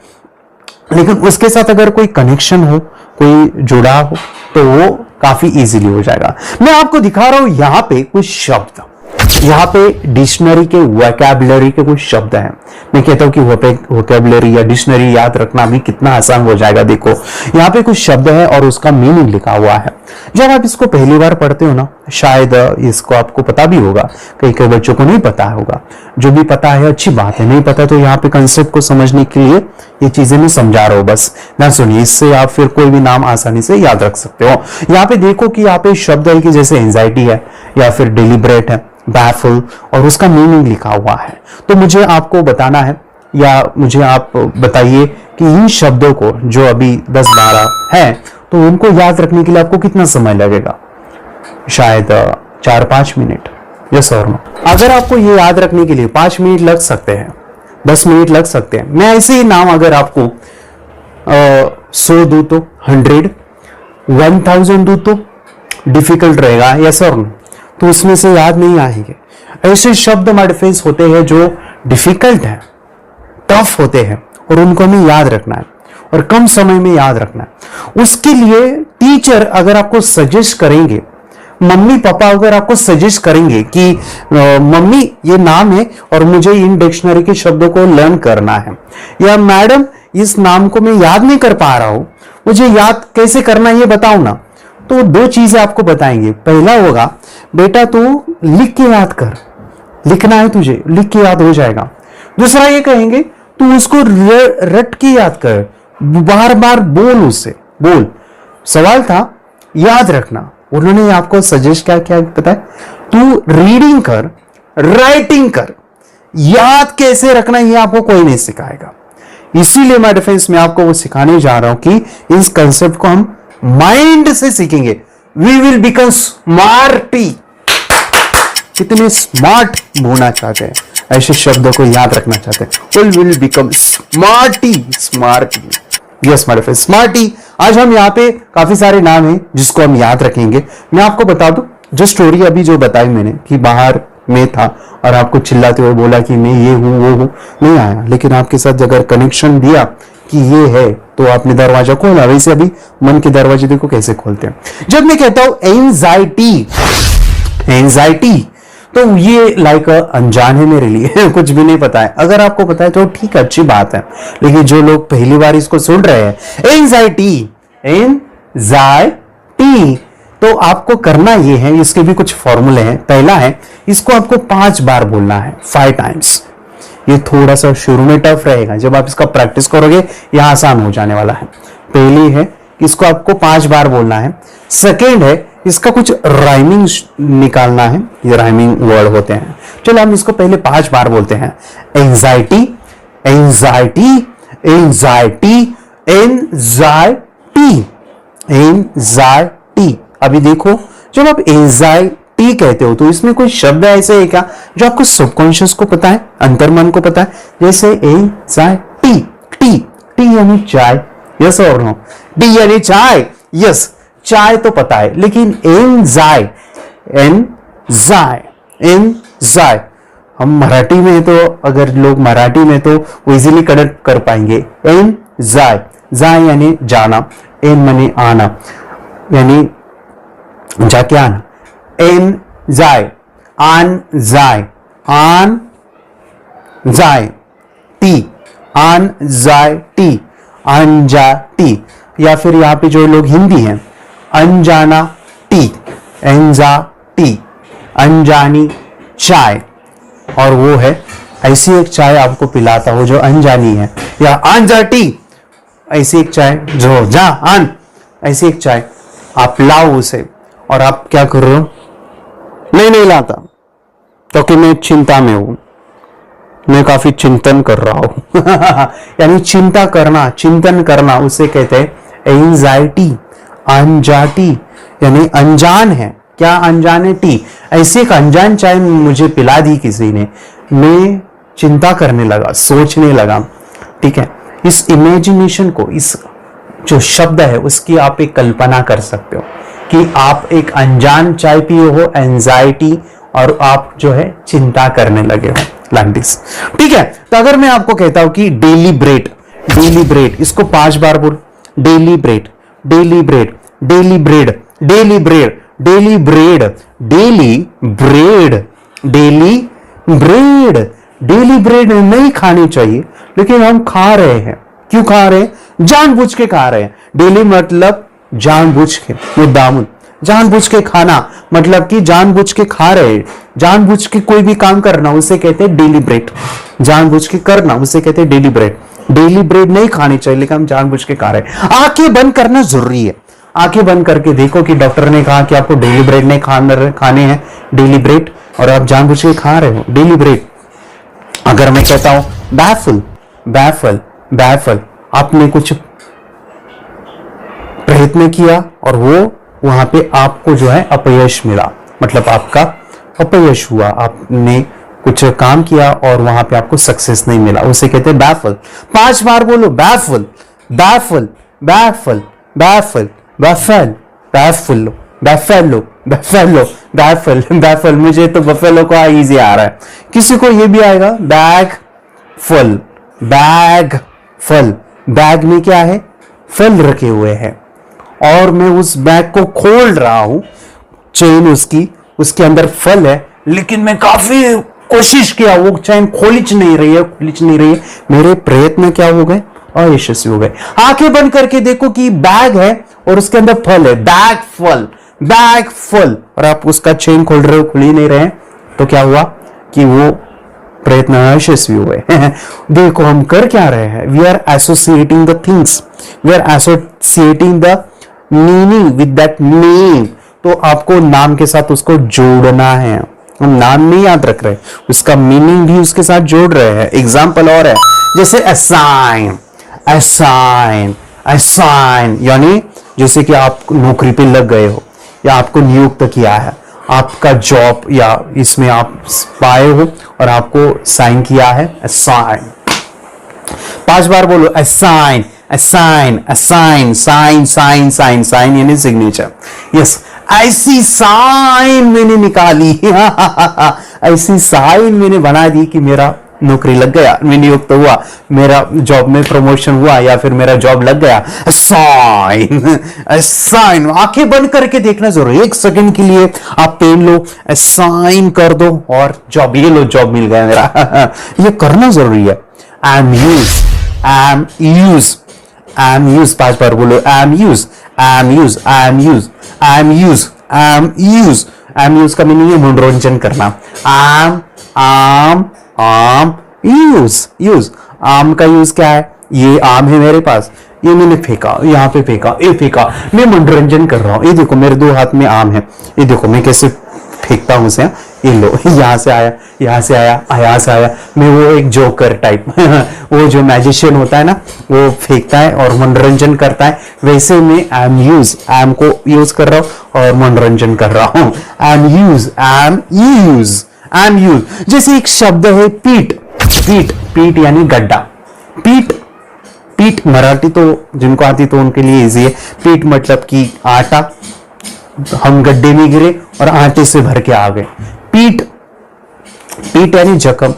लेकिन उसके साथ अगर कोई कनेक्शन हो, कोई जुड़ा हो, तो वो काफी इजीली हो जाएगा। मैं आपको दिखा रहा हूं यहां पे कुछ शब्द, यहाँ पे डिक्शनरी के वोकैबुलरी के कुछ शब्द हैं। मैं कहता हूं कि वोकैबुलरी या डिक्शनरी याद रखना भी कितना आसान हो जाएगा। देखो यहाँ पे कुछ शब्द है और उसका मीनिंग लिखा हुआ है। जब आप इसको पहली बार पढ़ते हो ना, शायद इसको आपको पता भी होगा, कई बच्चों को नहीं पता होगा। जो भी पता है अच्छी बात है, नहीं पता तो यहाँ पे कंसेप्ट को समझने के लिए ये चीजें मैं समझा रहा हूं, बस ना सुनिए। इससे आप फिर कोई भी नाम आसानी से याद रख सकते हो। यहाँ पे देखो कि यहाँ पे शब्द है कि जैसे एंजाइटी है या फिर डिलिब्रेट है, बैफुल, और उसका मीनिंग लिखा हुआ है। तो मुझे आपको बताना है या मुझे आप बताइए कि इन शब्दों को जो अभी 10-12 है, तो उनको याद रखने के लिए आपको कितना समय लगेगा? शायद 4-5 मिनट। यस और नो? अगर आपको ये याद रखने के लिए 5 मिनट लग सकते हैं, 10 मिनट लग सकते हैं, मैं ऐसे ही नाम अगर आपको 100 दूं तो 100, 1000 दूं तो डिफिकल्ट रहेगा। यस और नो? तो उसमें से याद नहीं आएंगे। ऐसे शब्द हमारे फेस होते हैं जो डिफिकल्ट है, टफ होते हैं, और उनको हमें याद रखना है और कम समय में याद रखना है। उसके लिए टीचर अगर आपको सजेस्ट करेंगे, मम्मी पापा अगर आपको सजेस्ट करेंगे कि मम्मी ये नाम है और मुझे इन डिक्शनरी के शब्दों को लर्न करना है, या मैडम इस नाम को मैं याद नहीं कर पा रहा हूं, मुझे याद कैसे करना है ये बताओ ना, तो 2 चीजें आपको बताएंगे। पहला होगा, बेटा तू लिख के याद कर, लिखना है तुझे, लिख के याद हो जाएगा। दूसरा ये कहेंगे, तू उसको रट के याद कर, बार बार बोल, उससे बोल। सवाल था याद रखना, उन्होंने आपको सजेस्ट क्या पता है? तू रीडिंग कर, राइटिंग कर, याद कैसे रखना ये आपको कोई नहीं सिखाएगा। इसीलिए मैं डिफेंस में आपको वो सिखाने जा रहा हूं कि इस कंसेप्ट को हम माइंड से सीखेंगे। We will become smarty. कितने स्मार्ट होना चाहते हैं, ऐसे शब्दों को याद रखना चाहते हैं। We will become smarty. Yes my friend, smarty. आज हम यहाँ पे काफी सारे नाम हैं जिसको हम याद रखेंगे। मैं आपको बता दूं, जो स्टोरी अभी जो बताई मैंने कि बाहर में था और आपको चिल्लाते हुए बोला कि मैं ये हूं वो हूं, नहीं आया, लेकिन आपके साथ अगर कनेक्शन दिया कि ये है तो आपने दरवाजा खोला। वैसे अभी मन के दरवाजे देखो कैसे खोलते हैं। जब मैं कहता हूं एंजाइटी, तो ये लाइक अनजान है मेरे लिए कुछ भी नहीं पता है। अगर आपको पता है तो ठीक है, अच्छी बात है। लेकिन जो लोग पहली बार इसको सुन रहे हैं, एंजाइटी, तो आपको करना ये है, इसके भी कुछ फॉर्मूले हैं। पहला है, इसको आपको 5 बार बोलना है, 5 टाइम्स। ये थोड़ा सा शुरू में टफ रहेगा, जब आप इसका प्रैक्टिस करोगे यह आसान हो जाने वाला है। पहली है, इसको आपको 5 बार बोलना है। सेकेंड है, इसका कुछ राइमिंग निकालना है, ये राइमिंग वर्ड होते हैं। चलो हम इसको पहले 5 बार बोलते हैं। Anxiety, anxiety, anxiety, anxiety, anxiety. अभी देखो, जब आप एंजाइटी कहते हो तो इसमें कोई शब्द ऐसे है क्या जो आपको सबकॉन्शियस को पता है, अंतर्मन को पता है? जैसे एंजाइटी, टी, टी यानी चाय, यस और नो? टी यानी चाय, यस, चाय तो पता है, लेकिन एंजाय, एंजाय, एंजाय, हम मराठी में तो, अगर लोग मराठी में तो वो इजीली कनेक्ट कर पाएंगे। एंजाय, जाय यानी जाना, एन माने आना, यानी जाके आना। एंजाय, आन जाय, आन जाय, टी, आन जाय टी, अनजाटी। या फिर यहाँ पे जो लोग हिंदी हैं, अनजाना टी, एंजाटी, अनजानी चाय, और वो है ऐसी एक चाय आपको पिलाता हो जो अनजानी है, या अनजाटी, ऐसी एक चाय जो जा अन, ऐसी एक चाय आप लाओ उसे, और आप क्या कर रहे हो? नहीं लाता, क्योंकि मैं चिंता में हूं, मैं काफी चिंतन कर रहा हूं यानी चिंता करना, चिंतन करना, उसे कहते हैं एंजाइटी। अनजाटी यानी अनजान है, क्या अनजान है? टी, ऐसी एक अनजान चाय मुझे पिला दी किसी ने, मैं चिंता करने लगा, सोचने लगा। ठीक है, इस इमेजिनेशन को, इस जो शब्द है उसकी आप एक कल्पना कर सकते हो कि आप एक अनजान चाय पिए हो, एंजाइटी, और आप जो है चिंता करने लगे हो, लाइक दिस। ठीक है, तो अगर मैं आपको कहता हूं कि डेली ब्रेड, डेली ब्रेड, इसको 5 बार बोल। Daily bread, daily bread, daily bread, daily bread, daily bread, daily bread, daily bread. Daily bread नहीं खानी चाहिए, लेकिन हम खा रहे हैं। क्यों खा रहे हैं? जानबूझ के खा रहे हैं। डेली मतलब जानबूझ के, मुद्दामुन, जानबूझ के खाना, मतलब कि जानबूझ के खा रहे हैं, जानबूझ के कोई भी काम करना, उसे कहते हैं डेली ब्रेड। जानबूझ के करना, उसे कहते हैं डेली ब्रेड। डेली ब्रेड नहीं खानी चाहिए, लेकिन हम जानबूझ के खा रहे हैं। आंखें बंद करना जरूरी है। आंखें बंद करके देखो कि डॉक्टर ने कहा कि आपको डेली ब्रेड नहीं खाने हैं, डेली ब्रेड, और आप जानबूझ के खा रहे हो डेली ब्रेड। अगर मैं कहता हूं बैफल, बैफल, बैफल, आपने कुछ प्रयत्न किया और वो वहां पे आपको जो है अपयश मिला, मतलब आपका अपयश हुआ, आपने कुछ काम किया और वहां पे आपको सक्सेस नहीं मिला, उसे कहते हैं बैफल। 5 बार बोलो, baffle, baffle, baffle, baffle, baffle, baffle, बैफेलो, बैफेलो, baffle, baffle. मुझे तो बफेलो को इजी आ रहा है, किसी को ये भी आएगा। बैग फल, बैग फल, बैग में क्या है? फल रखे हुए हैं, और मैं उस बैग को खोल रहा हूं, चेन उसकी, उसके अंदर फल है, लेकिन मैं काफी कोशिश किया, वो चैन खोलिच नहीं रही है, खोलिच नहीं रही है, मेरे प्रयत्न क्या हो गए? अयशस्वी हो गए। आंखें बंद करके देखो कि बैग है और उसके अंदर फल है, बैग फल, बैग फल, और आप उसका चेन खोल रहे हो, खुल ही नहीं रहे, तो क्या हुआ कि वो प्रयत्न अयशस्वी हुए देखो हम कर क्या रहे हैं? We are associating the things, we are associating the meaning with that name. तो आपको नाम के साथ उसको जोड़ना है, हम नाम नहीं याद रख रहे, उसका मीनिंग भी उसके साथ जोड़ रहे हैं। एग्जाम्पल और है, जैसे असाइन, असाइन, असाइन, यानी जैसे कि आप नौकरी पे लग गए हो या आपको नियुक्त किया है, आपका जॉब या इसमें आप पाए हो और आपको साइन किया है, असाइन। 5 बार बोलो, assign, assign, assign, sign, sign, sign, sign यानी सिग्नेचर। यस, ऐसी साइन मैंने निकाली ऐसी साइन मैंने बना दी कि मेरा नौकरी लग गया, मैं नियुक्त हुआ, मेरा जॉब में प्रमोशन हुआ, या फिर मेरा जॉब लग गया। Sign, sign. आंखें बंद करके देखना जरूरी, 1 सेकंड के लिए आप पेन लो, साइन कर दो, और जॉब, ये लो, जॉब मिल गया मेरा ये करना जरूरी है। I am use, I am use, I am use. 5 बार बोलो, I am use, I am use, I am use, I am use, I am use. I am use का मीनिंग है मनोरंजन करना। आम, आम, आम, यूज, यूज। आम का यूज क्या है? ये आम है मेरे पास, ये मैंने फेंका, यहाँ पे फेंका, ये फेंका, मैं मनोरंजन कर रहा हूँ। ये देखो मेरे दो हाथ में आम है, ये देखो मैं कैसे फेंकता हूँ उसे। ये लो, यहाँ से आया, यहाँ से आया, यहाँ से आया। मैं वो एक जोकर टाइप वो जो मैजिशियन होता है ना, वो फेंकता है और मनोरंजन करता है, वैसे मैं एम को यूज कर रहा हूँ और मनोरंजन कर रहा हूँ। एम यूज जैसे एक शब्द है पीठ, पीठ, पीठ यानी गड्ढा। पीठ, पीठ मराठी तो जिनको आती तो उनके लिए इजी है। पीठ मतलब कि आटा, हम गड्ढे में गिरे और आटे से भर के आ गए। पीठ, पीठ यानी जख्म,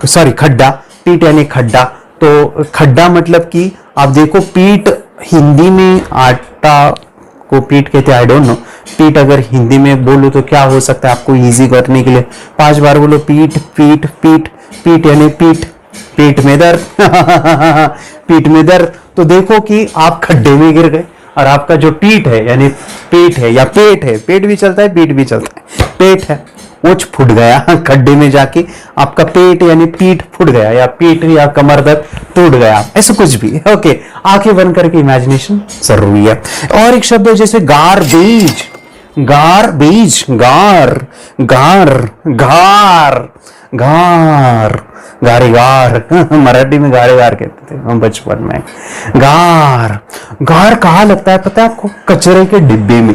सॉरी खड्डा, पीठ यानी खड्डा। तो खड्डा मतलब कि आप देखो पीठ हिंदी में आटा को पीठ कहते हैं, आई डोंट नो। पीठ अगर हिंदी में बोलो तो क्या हो सकता है आपको इजी करने के लिए? 5 बार बोलो पीठ, पीठ, पीठ। पीठ यानी पीठ, पेट में दर्द पीठ में दर्द। तो देखो कि आप खड्डे में गिर गए और आपका जो पीठ है यानी पेट है या पेट है, पेट भी चलता है पीठ भी चलता है, पेट है वो फूट गया खड्डे में जाके, आपका पेट यानी पीठ फूट गया या पीठ या कमर दर्द टूट गया, ऐसा कुछ भी। ओके, आंखें बंद करके इमेजिनेशन जरूरी है। और एक शब्द है जैसे गारबेज, गारबेज, गार, गार, गार, गार, गारे गार मराठी में गारे गार कहते थे हम बचपन में। गार, गार कहाँ लगता है पता है आपको? कचरे के डिब्बे में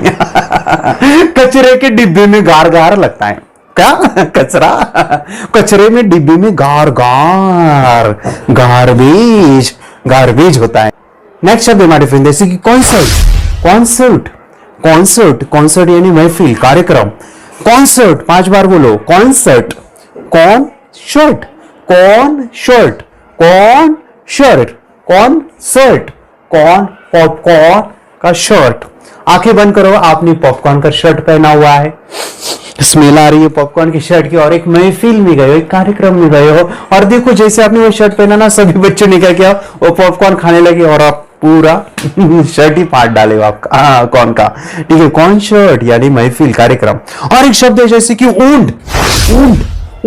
कचरे के डिब्बे में गार गार लगता है। क्या? कचरा, कचरे में डिब्बे में गार गार, गार्बेज, गार्बेज होता है। नेक्स्ट शब्द हमारे फ्रेंड जैसे कि कॉन्सर्ट, कॉन्सर्ट, कॉन्सर्ट, कॉन्सर्ट यानी महफिल, कार्यक्रम। कॉन्सर्ट 5 बार बोलो, कॉन्सर्ट, कौन शर्ट, कौन शर्ट, कौन शर्ट, कौन शर्ट, कौन पॉपकॉर्न का शर्ट। आंखें बंद करो, आपने पॉपकॉर्न का शर्ट पहना हुआ है, स्मेल आ रही है पॉपकॉर्न की शर्ट की, और एक महफिल में गए हो, एक कार्यक्रम में गए हो, और देखो जैसे आपने वो शर्ट पहना ना, सभी बच्चों ने क्या किया, वो पॉपकॉर्न खाने लगे और आप पूरा शर्ट ही फाड़ डाले आपका, कौन का, ठीक है। कौन शर्ट यानी महफिल, कार्यक्रम। और एक शब्द है जैसे कि ऊंट, ऊंट,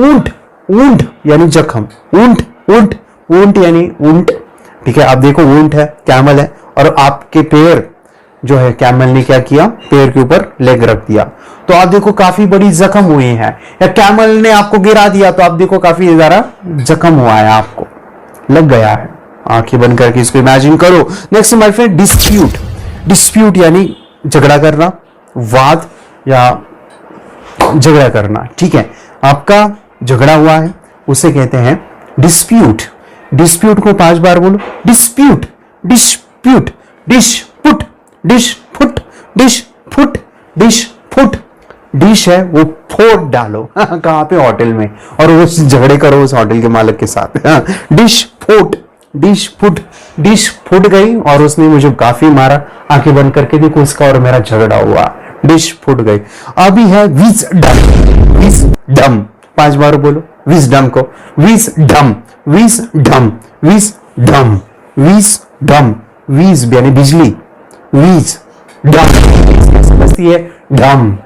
ऊंट, ऊंट यानी जख्म, ऊंट, ऊंट, ऊंट यानी ऊंट, ठीक है। आप देखो ऊंट है, कैमल है, और आपके पैर जो है कैमल ने क्या किया, पैर के ऊपर लेग रख दिया, तो आप देखो काफी बड़ी जख्म हुई है। या कैमल ने आपको गिरा दिया तो आप देखो काफी ज्यादा जख्म हुआ है, आपको लग गया है। आंखें बंद करके इसको इमेजिन करो। Next my friend dispute, dispute यानी झगड़ा करना, वाद या झगड़ा करना, ठीक है। आपका झगड़ा हुआ है उसे कहते हैं डिस्प्यूट। डिस्प्यूट को 5 बार बोलो, dispute, dispute, dispute, dispute, dispute, dispute. Dish है वो फोड़ डालो कहां पे? होटल में, और वो झगड़े करो उस होटल के मालिक के साथ। डिश फुट, डिश फुट, डिश फूट गई और उसने मुझे काफी मारा। आंखें बंद करके देखो, उसका और मेरा झगड़ा हुआ, डिश फूट गई। अभी है विजडम, विजडम 5 बार बोलो विजडम को, विजडम, विजडम, विजडम, विजडम, वीज यानी बिजली, वीज डम बजती है, डम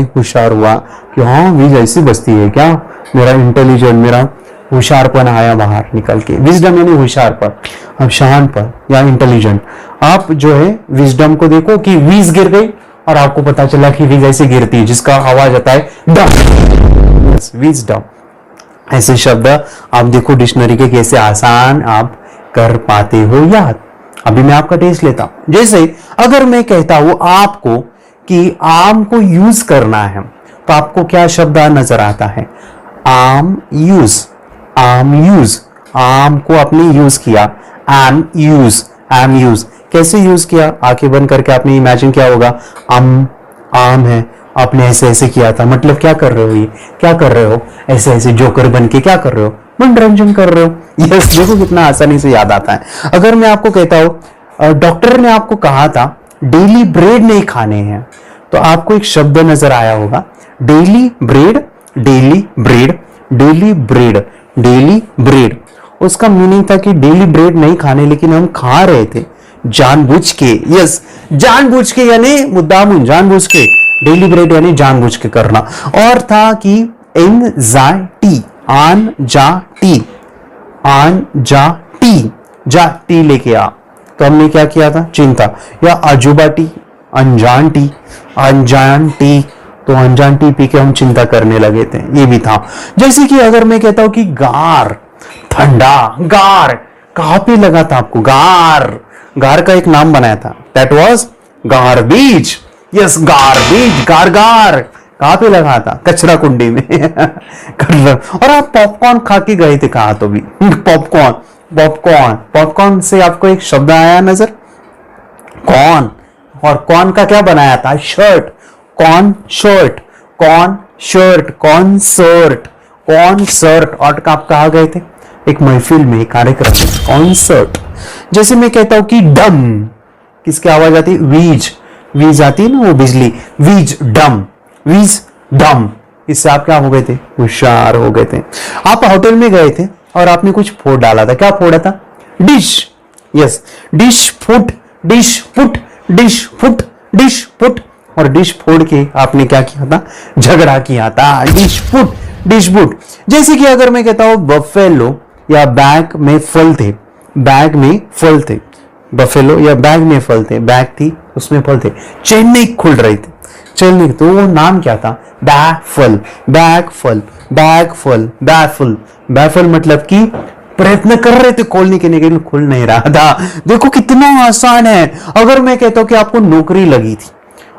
होशियार हुआ कि हाँ वीज ऐसी बजती है क्या, मेरा इंटेलिजेंट, मेरा होशियारपन आया बाहर निकल के। विजडम यानी होशियारपन, अब शहानपन या इंटेलिजेंट। आप जो है विजडम को देखो कि वीज गिर गई और आपको पता चला कि वीज ऐसे गिरती है जिसका आवाज आता है डम, विजडम। ऐसे शब्द आप देखो डिक्शनरी के कैसे आसान आप कर पाते हो याद। अभी मैं आपका टेस्ट लेता हूं। जैसे अगर मैं कहता हूं आपको कि आम को यूज करना है, तो आपको क्या शब्द नजर आता है? आम यूज, आम यूज, आम को आपने यूज किया, आम यूज, आम यूज। कैसे यूज किया? आंखें बंद करके आपने इमेजिन किया होगा, आम है, आपने ऐसे ऐसे किया था, मतलब क्या कर रहे हो, ये क्या कर रहे हो, ऐसे ऐसे जोकर बन के क्या कर रहे हो, मनोरंजन कर रहे हो। यस, देखो कितना आसानी से याद आता है। अगर मैं आपको कहता हूं डॉक्टर ने आपको कहा था डेली ब्रेड नहीं खाने हैं, तो आपको एक शब्द नजर आया होगा, daily bread, daily bread, daily bread, daily bread. उसका मीनिंग था कि डेली ब्रेड नहीं खाने, लेकिन हम खा रहे थे जानबूझ के। यस, जानबूझ के यानी मुद्दामुन, जानबूझ के। डेली ब्रेड यानी जानबूझ के करना। और था कि एंजाइटी, आन जा टी, आन जा टी, जा टी लेके आ, तो हमने क्या किया था, चिंता। या अजूबा टी, अनजान टी, अनजान टी, तो अनजान टी पी के हम चिंता करने लगे थे, ये भी था। जैसे कि अगर मैं कहता हूं कि गार, ठंडा, गार कहां पे लगा था आपको, गार, गार का एक नाम बनाया था, that was garbage. Yes, garbage, गार गार कहां पे लगा था, कचरा कुंडी में। और आप पॉपकॉर्न खा के गए थे कहा, तो भी पॉपकॉर्न, पॉपकॉर्न, पॉपकॉर्न से आपको एक शब्द आया नजर, कॉर्न, और कॉर्न का क्या बनाया था, shirt, corn shirt, corn shirt, concert, concert. और आप कहा गए थे, एक महफिल में, कार्यक्रम में, कॉन्सर्ट। जैसे मैं कहता हूं कि डम, किसकी आवाज आती है, वीज, वीज आती है ना, वो बिजली, वीज डम, वीज डम। इससे आप क्या हो गए थे, होशियार हो गए थे। आप होटल में गए थे और आपने कुछ फोड़ डाला था, क्या फोड़ा था, डिश। यस, डिश फुट, डिश फुट, डिश फुट, डिश फुट। और डिश फोड़ के आपने क्या किया था, झगड़ा किया था, डिश फुट, डिश फुट। जैसे कि अगर मैं कहता हूं बफेलो या बैग में फल थे, बैग में फल थे, बफेलो या बैग में फल थे, बैग थी उसमें फल थे, चेन नहीं खुल रही थी, चेन, तो वो नाम क्या था, बैफल, बैग फल, बैग फल, बैफल। बैफल मतलब कि प्रयत्न कर रहे थे खोलने के, लेकिन खुल नहीं रहा था। देखो कितना आसान है। अगर मैं कहता हूं कि आपको नौकरी लगी थी,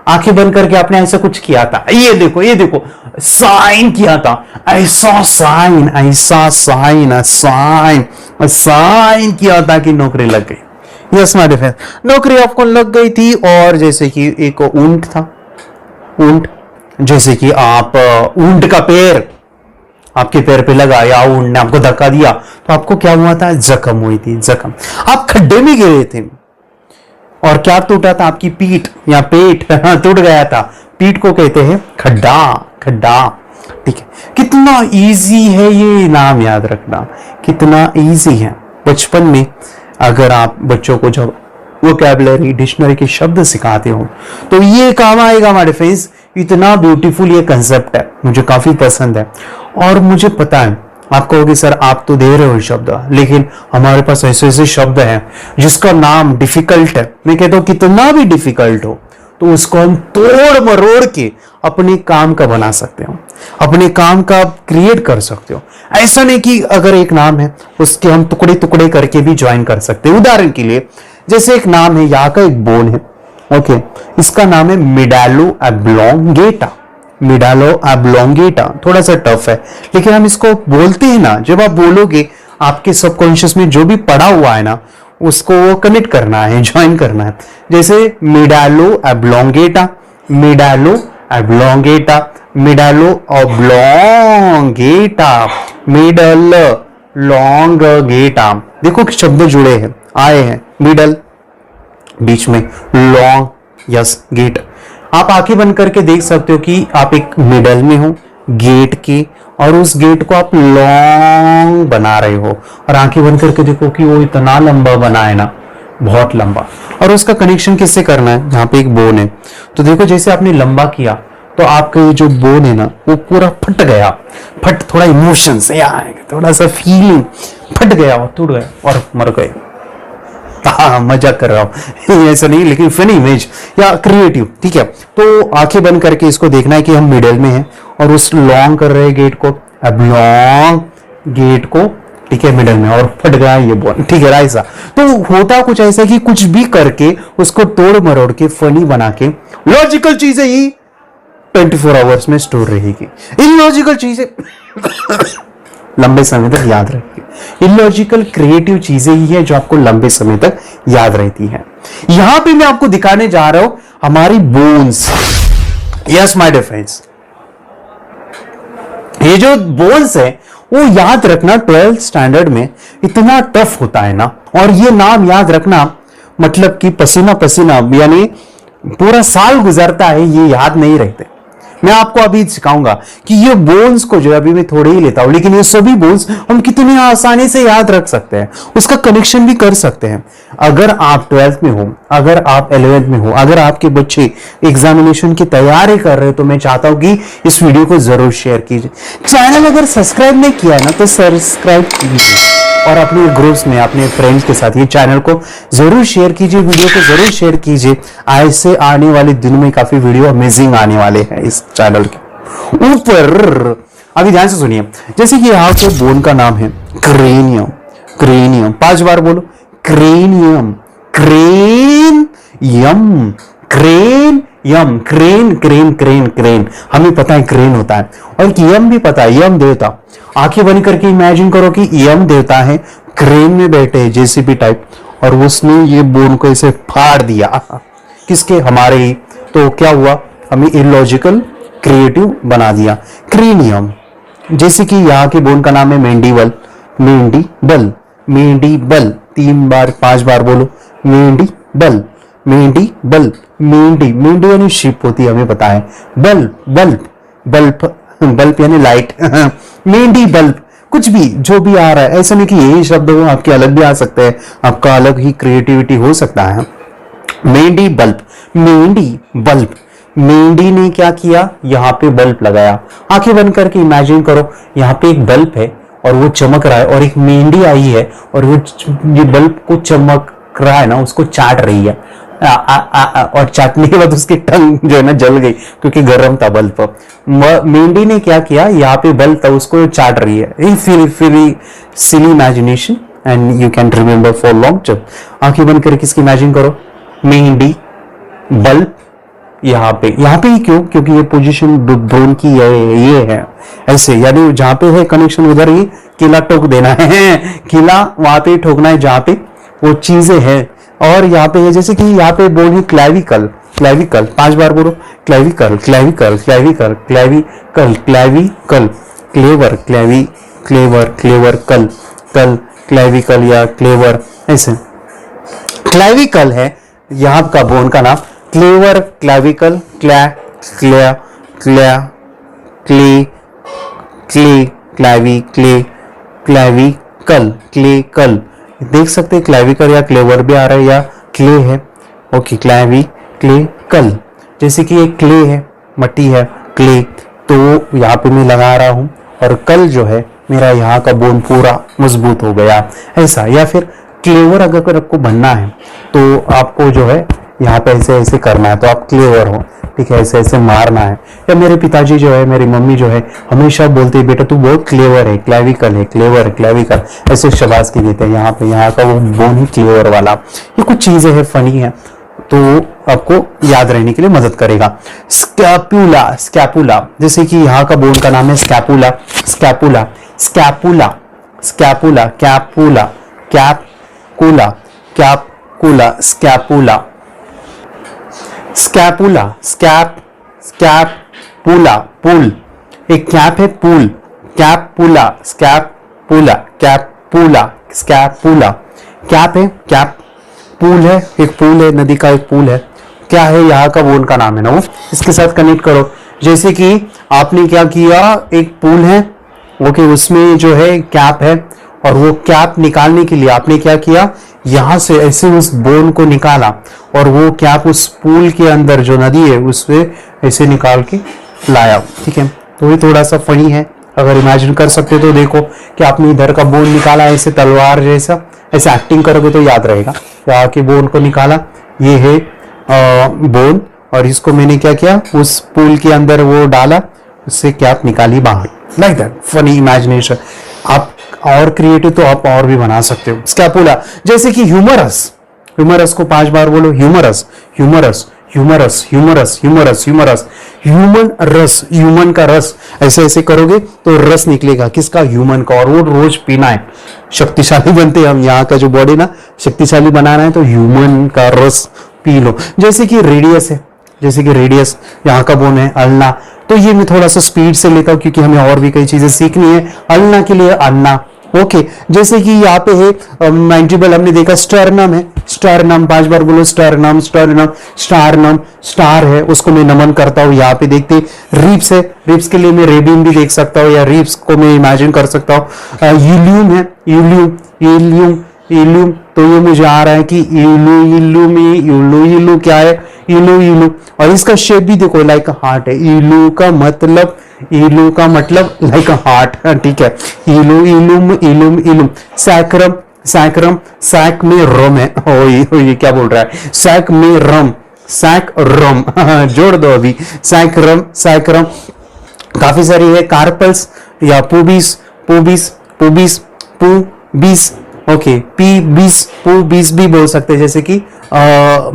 आंखें बंद करके आपने ऐसा कुछ किया था, ये देखो, ये देखो, साइन किया था, ऐसा साइन, ऐसा साइन, साइन, साइन किया था कि नौकरी लग गई। यस माय डियर, नौकरी आपको लग गई थी। और जैसे कि एक ऊंट था, ऊंट, जैसे कि आप ऊंट का पैर आपके पैर पे लगा या ऊंट ने आपको धक्का दिया, तो आपको क्या हुआ था, जख्म हुई थी, जख्म। आप खड्डे में गिरे थे और क्या टूटा था, आपकी पीठ या पेट टूट गया था, पीठ को कहते हैं खड्डा, खड्डा। ठीक है, कितना इजी है ये नाम याद रखना, कितना इजी है। बचपन में अगर आप बच्चों को जब वोकैबुलरी, डिक्शनरी के शब्द सिखाते हो तो ये काम आएगा हमारे फ्रेंड्स। इतना ब्यूटीफुल ये कंसेप्ट है, मुझे काफी पसंद है। और मुझे पता है आप कहोगे सर आप तो दे रहे हो शब्द, लेकिन हमारे पास ऐसे ऐसे शब्द हैं जिसका नाम डिफिकल्ट है। मैं कहता हूं कितना भी डिफिकल्ट हो तो उसको हम तोड़ मरोड़ के अपने काम का बना सकते हो, अपने काम का क्रिएट कर सकते हो। ऐसा नहीं कि अगर एक नाम है उसके हम टुकड़े टुकड़े करके भी ज्वाइन कर सकते हैं। उदाहरण के लिए जैसे एक नाम है, यहाँ का एक बोन है, ओके, इसका नाम है मिडालो एब्लोंगेटा, मिडालो एब्लोंगेटा। थोड़ा सा टफ है लेकिन हम इसको बोलते हैं ना, जब आप बोलोगे आपके सबकॉन्शियस में जो भी पड़ा हुआ है ना उसको वो कनेक्ट करना है, ज्वाइन करना है। जैसे मिडालो एब्लोंगेटा, मिडालो एब्लोंगेटा, मिडालो ऑब्लोंगेटा, मिडल लॉन्गेटा। देखो शब्द जुड़े हैं, आए हैं, मिडल बीच में, लॉन्ग, यस, गेट। आप आंखें बंद करके देख सकते हो कि आप एक मिडल में हो गेट के, और उस गेट को आप लॉन्ग बना रहे हो। और आंखें बंद करके देखो कि वो इतना लंबा बना है ना, बहुत लंबा। और उसका कनेक्शन किससे करना है, जहां पे एक बोन है। तो देखो जैसे आपने लंबा किया तो आपका ये जो बोन है ना वो पूरा फट गया, फट, थोड़ा इमोशन से आएगा, थोड़ा सा फीलिंग, फट गया और टूट गया और मर गए। हाँ, मजाक कर रहा हूं, ऐसा नहीं, लेकिन फनी इमेज या क्रिएटिव। ठीक है, तो आंखें बंद करके इसको देखना है कि हम मिडिल में हैं और उस लॉन्ग कर रहे हैं गेट को, अब लॉन्ग गेट को, ठीक है, मिडिल में, और फट गया ये बोन। ठीक है, ऐसा तो होता कुछ ऐसा कि कुछ भी करके उसको तोड़ मरोड़ के फनी बना के लॉजिकल चीजें ही 24 आवर्स में स्टोर रहेगी। इलॉजिकल चीजें लंबे समय तक याद रहेगी। इलॉजिकल क्रिएटिव चीजें ही है जो आपको लंबे समय तक याद रहती है। यहां पे मैं आपको दिखाने जा रहा हूं हमारी bones. Yes my dear friends, ये जो बोन्स है वो याद रखना 12th स्टैंडर्ड में इतना टफ होता है ना। और ये नाम याद रखना मतलब कि पसीना पसीना, यानी पूरा साल गुजरता है ये याद नहीं रहते। मैं आपको अभी सिखाऊंगा कि ये बोन्स को जो अभी मैं थोड़े ही लेता हूं, लेकिन ये सभी बोन्स हम कितनी आसानी से याद रख सकते हैं, उसका कनेक्शन भी कर सकते हैं। अगर आप 12th में हो, अगर आप 11th में हो, अगर आपके बच्चे एग्जामिनेशन की तैयारी कर रहे हो, तो मैं चाहता हूं कि इस वीडियो को जरूर शेयर कीजिए। चैनल अगर सब्सक्राइब नहीं किया है ना तो सब्सक्राइब कीजिए, और अपने ग्रुप्स में अपने फ्रेंड्स के साथ ये चैनल को जरूर शेयर कीजिए, वीडियो को जरूर शेयर कीजिए। ऐसे आने वाले दिन में काफी वीडियो अमेजिंग आने वाले हैं इस चैनल के ऊपर। अभी ध्यान से सुनिए, जैसे कि यहाँ के बोन का नाम है क्रेनियम। क्रेनियम 5 बार बोलो, क्रेनियम, क्रेन यम, क्रेन यम, क्रेन क्रेन क्रेन क्रेन, हमें पता है क्रेन होता है, और यम भी पता है, यम देवता। आंखें बंद करके इमेजिन करो कि यम देवता है, क्रेन में बैठे हैं जेसीबी टाइप, और उसने ये बोन को ऐसे फाड़ दिया, किसके, हमारे ही। तो क्या हुआ, हमें इलॉजिकल क्रिएटिव बना दिया, क्रेनियम। जैसे कि यहाँ के बोन का नाम है मेंडिबल, मेंडिबल, मेंडिबल 3 बार 5 बार बोलो, मेंडिबल, मेंडिबल, मेंडी, मेंडी यानी शिप होती है, हमें पता है। बल्ब, बल्ब, बल्ब, बल्ब यानी लाइट, मेंडी बल्ब, कुछ भी जो भी आ रहा है, ऐसा नहीं कि यही शब्द हो, आपके अलग भी आ सकते हैं, आपका अलग ही क्रिएटिविटी हो सकता है। मेंडी बल्ब, मेंडी बल्ब, मेंढी ने क्या किया, यहाँ पे बल्ब लगाया। आंखें बंद करके इमेजिन करो, यहाँ पे एक बल्ब है और वो चमक रहा है, और एक मेंढी आई है और वो ये बल्ब को चमक रहा है ना, उसको चाट रही है। और चाटने के बाद उसकी टंग जो है ना जल गई, क्योंकि गर्म था बल्ब। मेंढी ने क्या किया, यहाँ पे बल्ब था, उसको चाट रही है। Silly imagination and you can remember for long term. आंखें बंद करके इसकी इमेजिन करो, मेंढी, बल्ब, यहाँ पे ही क्यों, क्योंकि ये पोजीशन बोन की ये है ऐसे, यानी जहां पे है कनेक्शन उधर ही किला ठोक देना है, किला वहां पे ठोकना है जहां पे वो चीजें हैं। और यहाँ पे है, जैसे कि यहाँ पे बोन ही क्लैविकल, क्लैविकल 5 बार बोलो, clavicle, clavicle, clavicle, clavicle, clavicle, clever, क्लैवी, क्लेवर, क्लेवर, कल, कल, क्लैविकल या क्लेवर, ऐसे क्लैविकल है यहाँ का बोन का नाम, क्लेवर, क्लैविकल, क्लै, क्लैया, क्लैया, क्ले, क्ले, क्लैवी, क्ले, क्लैविकल, क्ले, कल, देख सकते हैं क्लैविकल या क्लेवर भी आ रहा है, या क्ले है। ओके, क्लैवी, क्ले, कल, जैसे कि एक क्ले है, मट्टी है, क्ले, तो यहाँ पे मैं लगा रहा हूं, और कल जो है मेरा यहाँ का बोन पूरा मजबूत हो गया, ऐसा। या फिर क्लेवर अगर आपको बनना है तो आपको जो है यहाँ पे ऐसे ऐसे करना है, तो आप क्लेवर हो, ठीक है, ऐसे ऐसे मारना है। या मेरे पिताजी जो है, मेरी मम्मी जो है, हमेशा बोलते हैं बेटा तू बहुत क्लेवर है, क्लैविकल है, क्लेवर, क्लैविकल, ऐसे शबाज की देते हैं। यहाँ पे यहाँ का वो बोन ही क्लेवर वाला। ये कुछ चीजें हैं फनी है, तो आपको याद रहने के लिए मदद करेगा। स्कैपुला, स्कैपुला, जैसे कि यहाँ का बोन का नाम है स्कैपुला, स्कैपुला, स्कैपुला, स्कैपुला, कैपुला, कैपुला, कैपुला, स्कैपुला, स्कैपुला, स्कैप, स्कैपुला, पुल, एक कैप है, पुल, कैपुला, स्कैपुला, कैपुला, स्कैपुला, कैप है, कैप, पूल है, एक पूल है, नदी का एक पूल है, क्या है, यहाँ का बोन का नाम है ना वो, इसके साथ कनेक्ट करो। जैसे कि आपने क्या किया, एक पूल है, ओके, उसमें जो है कैप है, और वो कैप निकालने के लिए आपने क्या किया, यहां से ऐसे उस बोन को निकाला, और वो कैप उस पूल के अंदर जो नदी है उससे ऐसे निकाल के लाया, ठीक है। तो ये थोड़ा सा फनी है, अगर इमेजिन कर सकते तो देखो कि आपने इधर का बोन निकाला ऐसे तलवार जैसा, ऐसे एक्टिंग करोगे तो याद रहेगा। यहाँ के बोन को निकाला, ये है बोन, और इसको मैंने क्या किया, उस पूल के अंदर वो डाला, उससे कैप निकाली बाहर, लाइक दैट, फनी इमेजिनेशन। आप और क्रिएटिव तो आप और भी बना सकते हो। स्कैपुला, जैसे कि ह्यूमरस, ह्यूमरस को 5 बार बोलो, humerus, humerus, humerus, humerus, humerus, humerus, human रस, ह्यूमन का रस, ऐसे ऐसे करोगे तो रस निकलेगा, किसका, ह्यूमन का, और वो रोज पीना है, शक्तिशाली बनते हैं हम, यहाँ का जो बॉडी ना शक्तिशाली बनाना है तो ह्यूमन का रस पी लो। जैसे कि रेडियस है, जैसे कि रेडियस यहाँ का बोन है, अल्ना, तो ये मैं थोड़ा सा स्पीड से लेता हूँ क्योंकि हमें और भी कई चीजें सीखनी है। अल्ना के लिए अन्ना, ओके। जैसे कि यहाँ पे है मैंडिबल, हमने देखा स्टर्नम है, स्टर्नम 5 बार बोलो, स्टर्नम, स्टर्नम, स्टारनम, स्टार है, उसको मैं नमन करता हूँ। यहाँ पे देखते रिप्स है, रिप्स के लिए मैं रेबियम भी देख सकता हूँ, या रिप्स को मैं इमेजिन कर सकता हूँ। यूलियम है, यूलियम, यूलियम, यूलियम, तो ये मुझे आ रहा है कि यूलू, यूलू में यूलू, यूलू क्या है, यूलू, यूलू, और इसका शेप भी देखो लाइक हार्ट है। यूलू का मतलब इलू का मतलब लाइक हार्ट, ठीक है। इलू इलुम इलुम इलुम। सैक्रम सैक्रम, सैक में रम है। ओ ये क्या बोल रहा है, सैक में रम, सैक रम जोड़ दो अभी, सैक्रम सैक्रम। काफी सारी है, कार्पल्स या पुबिस पुबिस पुबिस पुबिस, ओके। पी बीस पू बीस भी बोल सकते हैं, जैसे कि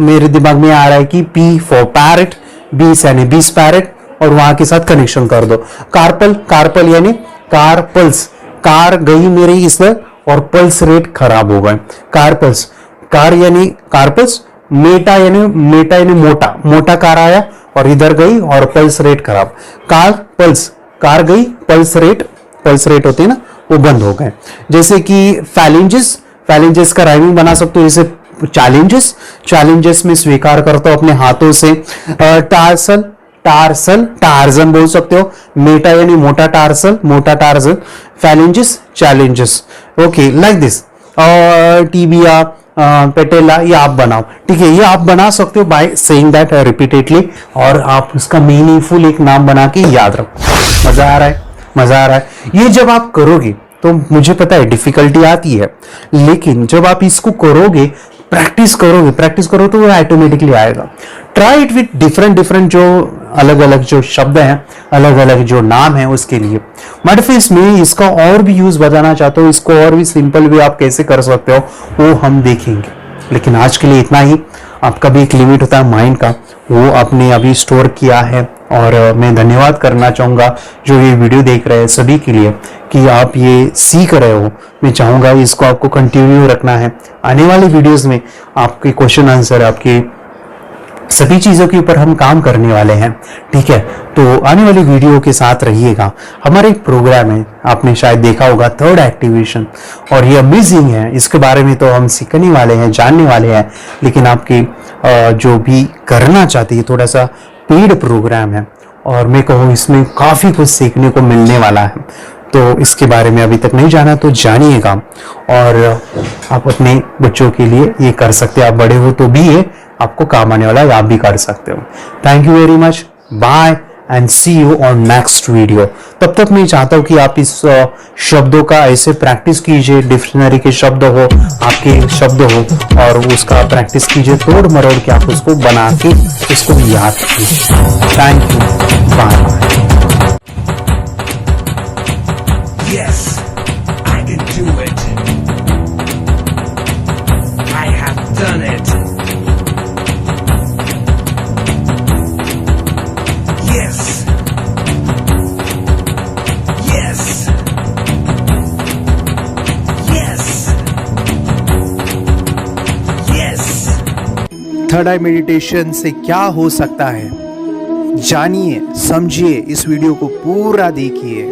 मेरे दिमाग में आ रहा है कि पी फॉर पैरेट, बीस यानी बीस पैरेट, और वहां के साथ कनेक्शन कर दो। कार्पल कार्पल यानी कार्पल्स, कार गई मेरी इसमें और पल्स रेट खराब हो गए। कार्पल्स, कार यानी कार्पल्स, मेटा यानी मोटा, मोटा कार आया और इधर गई और पल्स रेट खराब। कार पल्स, कार गई, पल्स रेट होते हैं ना, वो बंद हो गए। जैसे कि फैलेंजेस, फैलेंजेस का राइमिंग बना सकते हो जैसे चैलेंजेस, चैलेंजेस में स्वीकार करता हूं अपने हाथों से। टार्सल टार्सल, टार्जन बोल सकते हो। मेटा यानी मोटा टार्सल, मोटा torsion. Phalanges challenges, okay like this. और टीबिया पेटेला, ये आप बनाओ, ठीक है। ये आप बना सकते हो बाय सेइंग दैट रिपीटेडली, और आप उसका मीनिंगफुल एक नाम बना के याद रखो। मजा आ रहा है, मजा आ रहा है। ये जब आप करोगे तो मुझे पता है डिफिकल्टी आती है, लेकिन जब आप इसको करोगे, प्रैक्टिस करो तो वो ऑटोमेटिकली आएगा। ट्राई इट विथ डिफरेंट जो अलग अलग जो शब्द हैं, अलग अलग जो नाम है उसके लिए। मडफेस में इसका और भी यूज बताना चाहता हूँ, इसको और भी सिंपल भी आप कैसे कर सकते हो वो हम देखेंगे, लेकिन आज के लिए इतना ही। आपका भी एक लिमिट होता है माइंड का, वो आपने अभी स्टोर किया है। और मैं धन्यवाद करना चाहूँगा जो ये वीडियो देख रहे हैं सभी के लिए, कि आप ये सीख रहे हो। मैं चाहूँगा इसको आपको कंटिन्यू रखना है। आने वाले वीडियोस में आपके क्वेश्चन आंसर, आपकी सभी चीज़ों के ऊपर हम काम करने वाले हैं, ठीक है। तो आने वाली वीडियो के साथ रहिएगा। हमारा एक प्रोग्राम है, आपने शायद देखा होगा, थर्ड एक्टिवेशन, और ये अमेजिंग है। इसके बारे में तो हम सीखने वाले हैं, जानने वाले हैं, लेकिन आपकी जो भी करना चाहती है, थोड़ा सा पेड प्रोग्राम है, और मैं कहूँ इसमें काफ़ी कुछ सीखने को मिलने वाला है। तो इसके बारे में अभी तक नहीं जाना तो जानिएगा, और आप अपने बच्चों के लिए ये कर सकते हैं। आप बड़े हो तो भी ये आपको काम आने वाला है, आप भी कर सकते हो। Thank you very much, bye and see you on next video. तब तक मैं चाहता हूँ कि आप इस शब्दों का ऐसे प्रैक्टिस कीजिए, डिक्शनरी के शब्द हो, आपके शब्द हो, और उसका प्रैक्टिस कीजिए, तोड़ मरोड़ के आप उसको बना के उसको याद कीजिए। Thank you, bye. Yes, I can do it. I have done it. Yes. Yes. Yes. Yes. Third eye meditation से क्या हो सकता है, जानिए, समझिए, इस वीडियो को पूरा देखिए।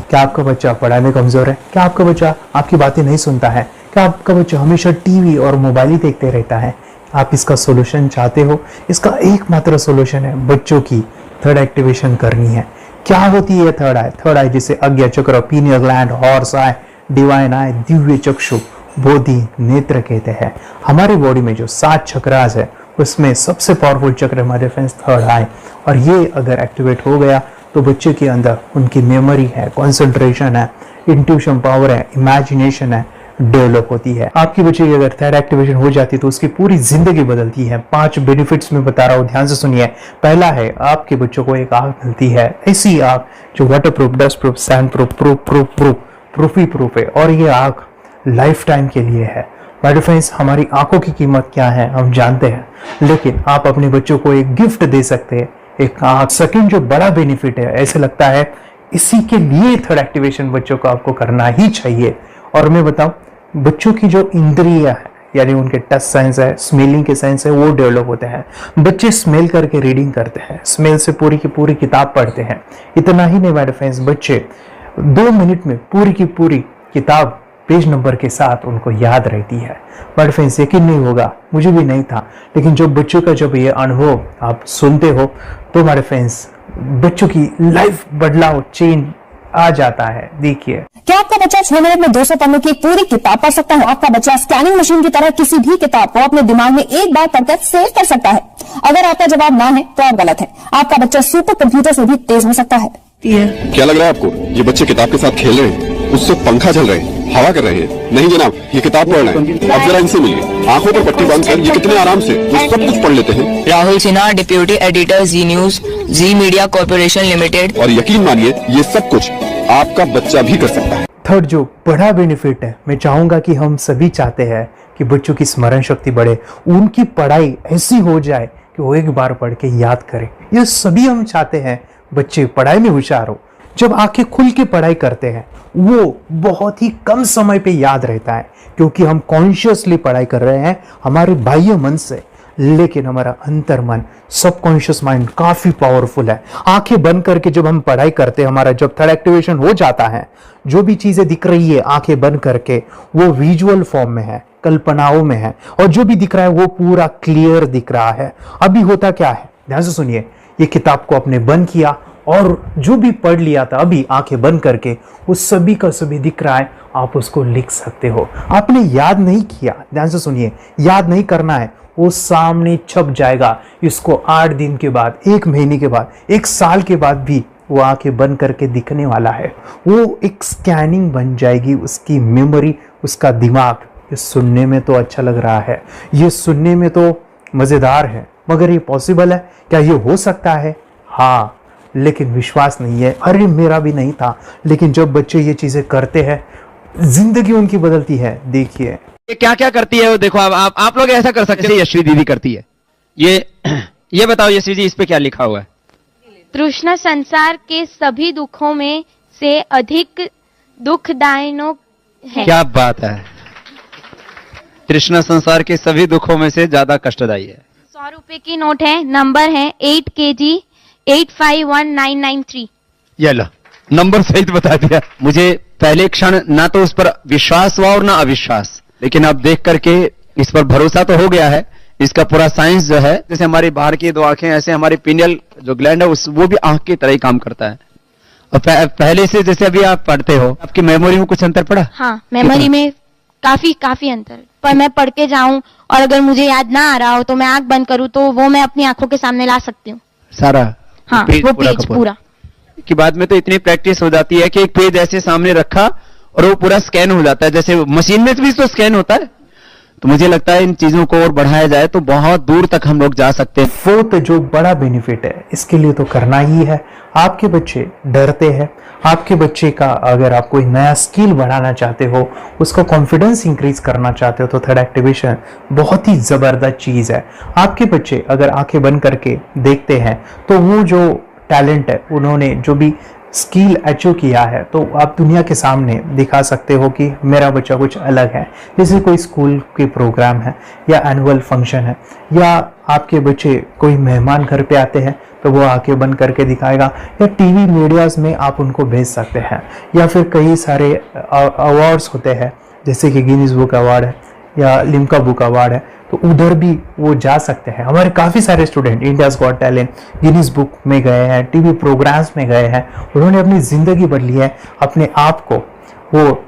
क्या आपका बच्चा पढ़ाई में कमजोर है? क्या आपका बच्चा आपकी बातें नहीं सुनता है? क्या आपका बच्चा हमेशा टीवी और मोबाइल ही देखते रहता है? आप इसका सोल्यूशन चाहते हो? इसका एकमात्र सोल्यूशन है, बच्चों की थर्ड एक्टिवेशन करनी है। क्या होती है थर्ड आई? थर्ड आई जिसे आज्ञा चक्र, pineal gland, Horus eye, divine eye, दिव्य चक्षु, बोधि नेत्र कहते हैं। हमारी बॉडी में जो 7 चक्रास है उसमें सबसे पावरफुल चक्र हमारे फ्रेंड्स थर्ड आई, और ये अगर एक्टिवेट हो गया तो बच्चे के अंदर उनकी मेमोरी है, कंसंट्रेशन है, इंट्यूशन पावर है, इमेजिनेशन है, डेवलप होती है। आपकी बच्चे की अगर थर्ड एक्टिवेशन हो जाती है तो उसकी पूरी जिंदगी बदलती है। 5 बेनिफिट्स में बता रहा हूँ, ध्यान से सुनिए। पहला है, आपके बच्चों को एक आंख मिलती है, ऐसी आंख जो waterproof, dustproof, sandproof, प्रूफी प्रूफ है, और ये आंख लाइफ टाइम के लिए है। माय फ्रेंड्स, हमारी आंखों की कीमत क्या है हम जानते हैं, लेकिन आप अपने बच्चों को एक गिफ्ट दे सकते हैं, एक आंख। सेकंड जो बड़ा बेनिफिट है, ऐसे लगता है इसी के लिए थर्ड एक्टिवेशन बच्चों को आपको करना ही चाहिए। और मैं बताऊं, बच्चों की जो इंद्रियां है, यानी उनके टच सेंस है, स्मेलिंग के सेंस है, वो डेवलप होते हैं। बच्चे स्मेल करके रीडिंग करते हैं, स्मेल से पूरी की पूरी किताब पढ़ते हैं। इतना ही नहीं मेरे फ्रेंड्स, बच्चे 2 मिनट में पूरी की पूरी किताब पेज नंबर के साथ उनको याद रहती है। बट फ्रेंड्स, यकीन नहीं होगा, मुझे भी नहीं था, लेकिन जब बच्चों का जब ये अनुभव आप सुनते हो तो हमारे फ्रेंड्स, बच्चों की लाइफ बदलाव चेंज आ जाता है। देखिए, क्या आपका बच्चा 6 मिनट में 200 पन्नों की एक पूरी किताब पढ़ सकता है? आपका बच्चा स्कैनिंग मशीन की तरह किसी भी किताब को अपने दिमाग में एक बार पढ़कर सेव कर सकता है? अगर आपका जवाब ना है तो आप गलत है। आपका बच्चा सुपर कंप्यूटर से भी तेज हो सकता है। क्या लग रहा है आपको? ये बच्चे किताब के साथ खेल रहे हैं, उससे पंखा चल रहे हैं, हवा कर रहे हैं? नहीं जनाब, ये किताब पढ़ रहे हैं। अब जरा इनसे मिलिए, आंखों पर पट्टी बांधकर ये कितने आराम से ये सब कुछ पढ़ लेते हैं। राहुल सिन्हा, डिप्यूटी एडिटर, जी न्यूज, जी मीडिया कॉर्पोरेशन लिमिटेड। और यकीन मानिए ये सब कुछ आपका बच्चा भी कर सकता है। थर्ड जो बड़ा बेनिफिट है, मैं चाहूंगा कि हम सभी चाहते हैं कि बच्चों की स्मरण शक्ति बढ़े, उनकी पढ़ाई ऐसी हो जाए कि वो एक बार पढ़ के याद करें। ये सभी हम चाहते हैं बच्चे पढ़ाई में होशियार हो। जब आंखें खुल के पढ़ाई करते हैं वो बहुत ही कम समय पे याद रहता है, क्योंकि हम कॉन्शियसली पढ़ाई कर रहे हैं हमारे बाह्य मन से, लेकिन हमारा अंतर मन, सबकॉन्शियस माइंड काफी पावरफुल है। आंखें बंद करके जब हम पढ़ाई करते हैं, हमारा जब थर्ड एक्टिवेशन हो जाता है, जो भी चीजें दिख रही है आंखें बंद करके वो विजुअल फॉर्म में है, कल्पनाओं में है, और जो भी दिख रहा है वो पूरा क्लियर दिख रहा है। अभी होता क्या है, ध्यान से सुनिए, ये किताब को आपने बंद किया और जो भी पढ़ लिया था अभी आंखें बंद करके वो सभी का सभी दिख रहा है, आप उसको लिख सकते हो। आपने याद नहीं किया, ध्यान से सुनिए, याद नहीं करना है, वो सामने छप जाएगा। इसको 8 दिन के बाद, 1 महीने के बाद, 1 साल के बाद भी वो आंखें बंद करके दिखने वाला है। वो एक स्कैनिंग बन जाएगी, उसकी मेमोरी, उसका दिमाग। ये सुनने में तो अच्छा लग रहा है, ये सुनने में तो मजेदार है, मगर ये पॉसिबल है क्या? ये हो सकता है, हाँ, लेकिन विश्वास नहीं है। अरे मेरा भी नहीं था, लेकिन जब बच्चे ये चीजें करते हैं जिंदगी उनकी बदलती है। देखिए ये क्या क्या करती है वो देखो। आप लोग ऐसा कर सकते हैं, यशवी दीदी करती है। ये बताओ यशवी जी, इस पे क्या लिखा हुआ है? तृष्णा संसार के सभी दुखों में से अधिक दुखदायक है। क्या बात है, तृष्णा संसार के सभी दुखों में से ज्यादा कष्टदायी है। 100 रुपए की नोट है, नंबर है 8 kg 851993। ये लो, नंबर सहित बता दिया। मुझे पहले क्षण ना तो उस पर विश्वास हुआ और ना अविश्वास, लेकिन अब देख करके इस पर भरोसा तो हो गया है। इसका पूरा साइंस जो है, जैसे हमारी बाहर की 2 आंखें, ऐसे हमारी पिनियल जो ग्लैंड है वो भी आंख की तरह ही काम करता है। और पहले से जैसे अभी आप पढ़ते हो, आपकी मेमोरी में कुछ अंतर पड़ा? हाँ, मेमोरी में काफी अंतर। पर मैं पढ़ के जाऊं और अगर मुझे याद ना आ रहा हो तो मैं आंख बंद करूं तो वो मैं अपनी आंखों के सामने ला सकती हूँ सारा। हाँ, वो पेज पूरा की बाद में तो इतनी प्रैक्टिस हो जाती है कि एक पेज ऐसे सामने रखा और वो पूरा स्कैन हो जाता है, जैसे मशीन में भी तो स्कैन होता है। तो मुझे लगता है इन चीजों को और बढ़ाया जाए तो बहुत दूर तक हम लोग जा सकते हैं। फोर्थ जो बड़ा बेनिफिट है, इसके लिए तो करना ही है। आपके बच्चे डरते हैं, आपके बच्चे का अगर आप कोई नया स्किल बढ़ाना चाहते हो, उसका कॉन्फिडेंस इंक्रीज करना चाहते हो, तो थर्ड एक्टिवेशन बहुत ही जबरदस्त चीज है। आपके बच्चे अगर आंखें बंद करके देखते हैं तो वो जो टैलेंट है, उन्होंने जो भी स्किल अचीव किया है, तो आप दुनिया के सामने दिखा सकते हो कि मेरा बच्चा कुछ अलग है। जैसे कोई स्कूल के प्रोग्राम है या एनुअल फंक्शन है, या आपके बच्चे कोई मेहमान घर पे आते हैं तो वो आंखें बंद करके दिखाएगा, या टीवी मीडियाज में आप उनको भेज सकते हैं, या फिर कई सारे अवार्ड्स होते हैं जैसे कि गिनीज बुक अवार्ड है या लिम्का बुक अवार्ड है, तो उधर भी वो जा सकते हैं। हमारे काफ़ी सारे student India's got talent, Guinness book में गए हैं, टीवी प्रोग्राम्स में गए हैं, उन्होंने अपनी ज़िंदगी बदली है, अपने आप को वो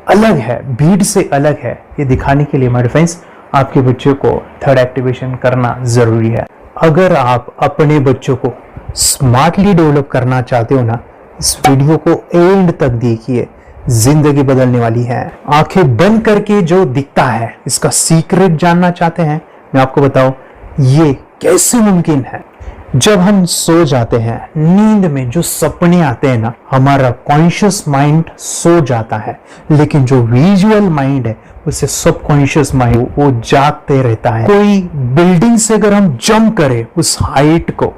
अलग है, भीड़ से अलग है, ये दिखाने के लिए मेरे फ्रेंड्स आपके बच्चों को थर्ड एक्टिवेशन करना ज़रूरी है। अगर आप अपने बच्चों को स्मार्टली डेवलप करना चाहते हो ना, इस वीडियो को एंड तक देखिए, जिंदगी बदलने वाली है। आंखें बंद करके जो दिखता है, इसका सीक्रेट जानना चाहते हैं, मैं आपको बताऊं ये कैसे मुमकिन है। जब हम सो जाते हैं, नींद में जो सपने आते हैं ना, हमारा कॉन्शियस माइंड सो जाता है, लेकिन जो विजुअल माइंड है, उसे सब कॉन्शियस माइंड वो जागते रहता है। कोई बिल्डिंग से अगर हम जंप करें, उस हाइट को,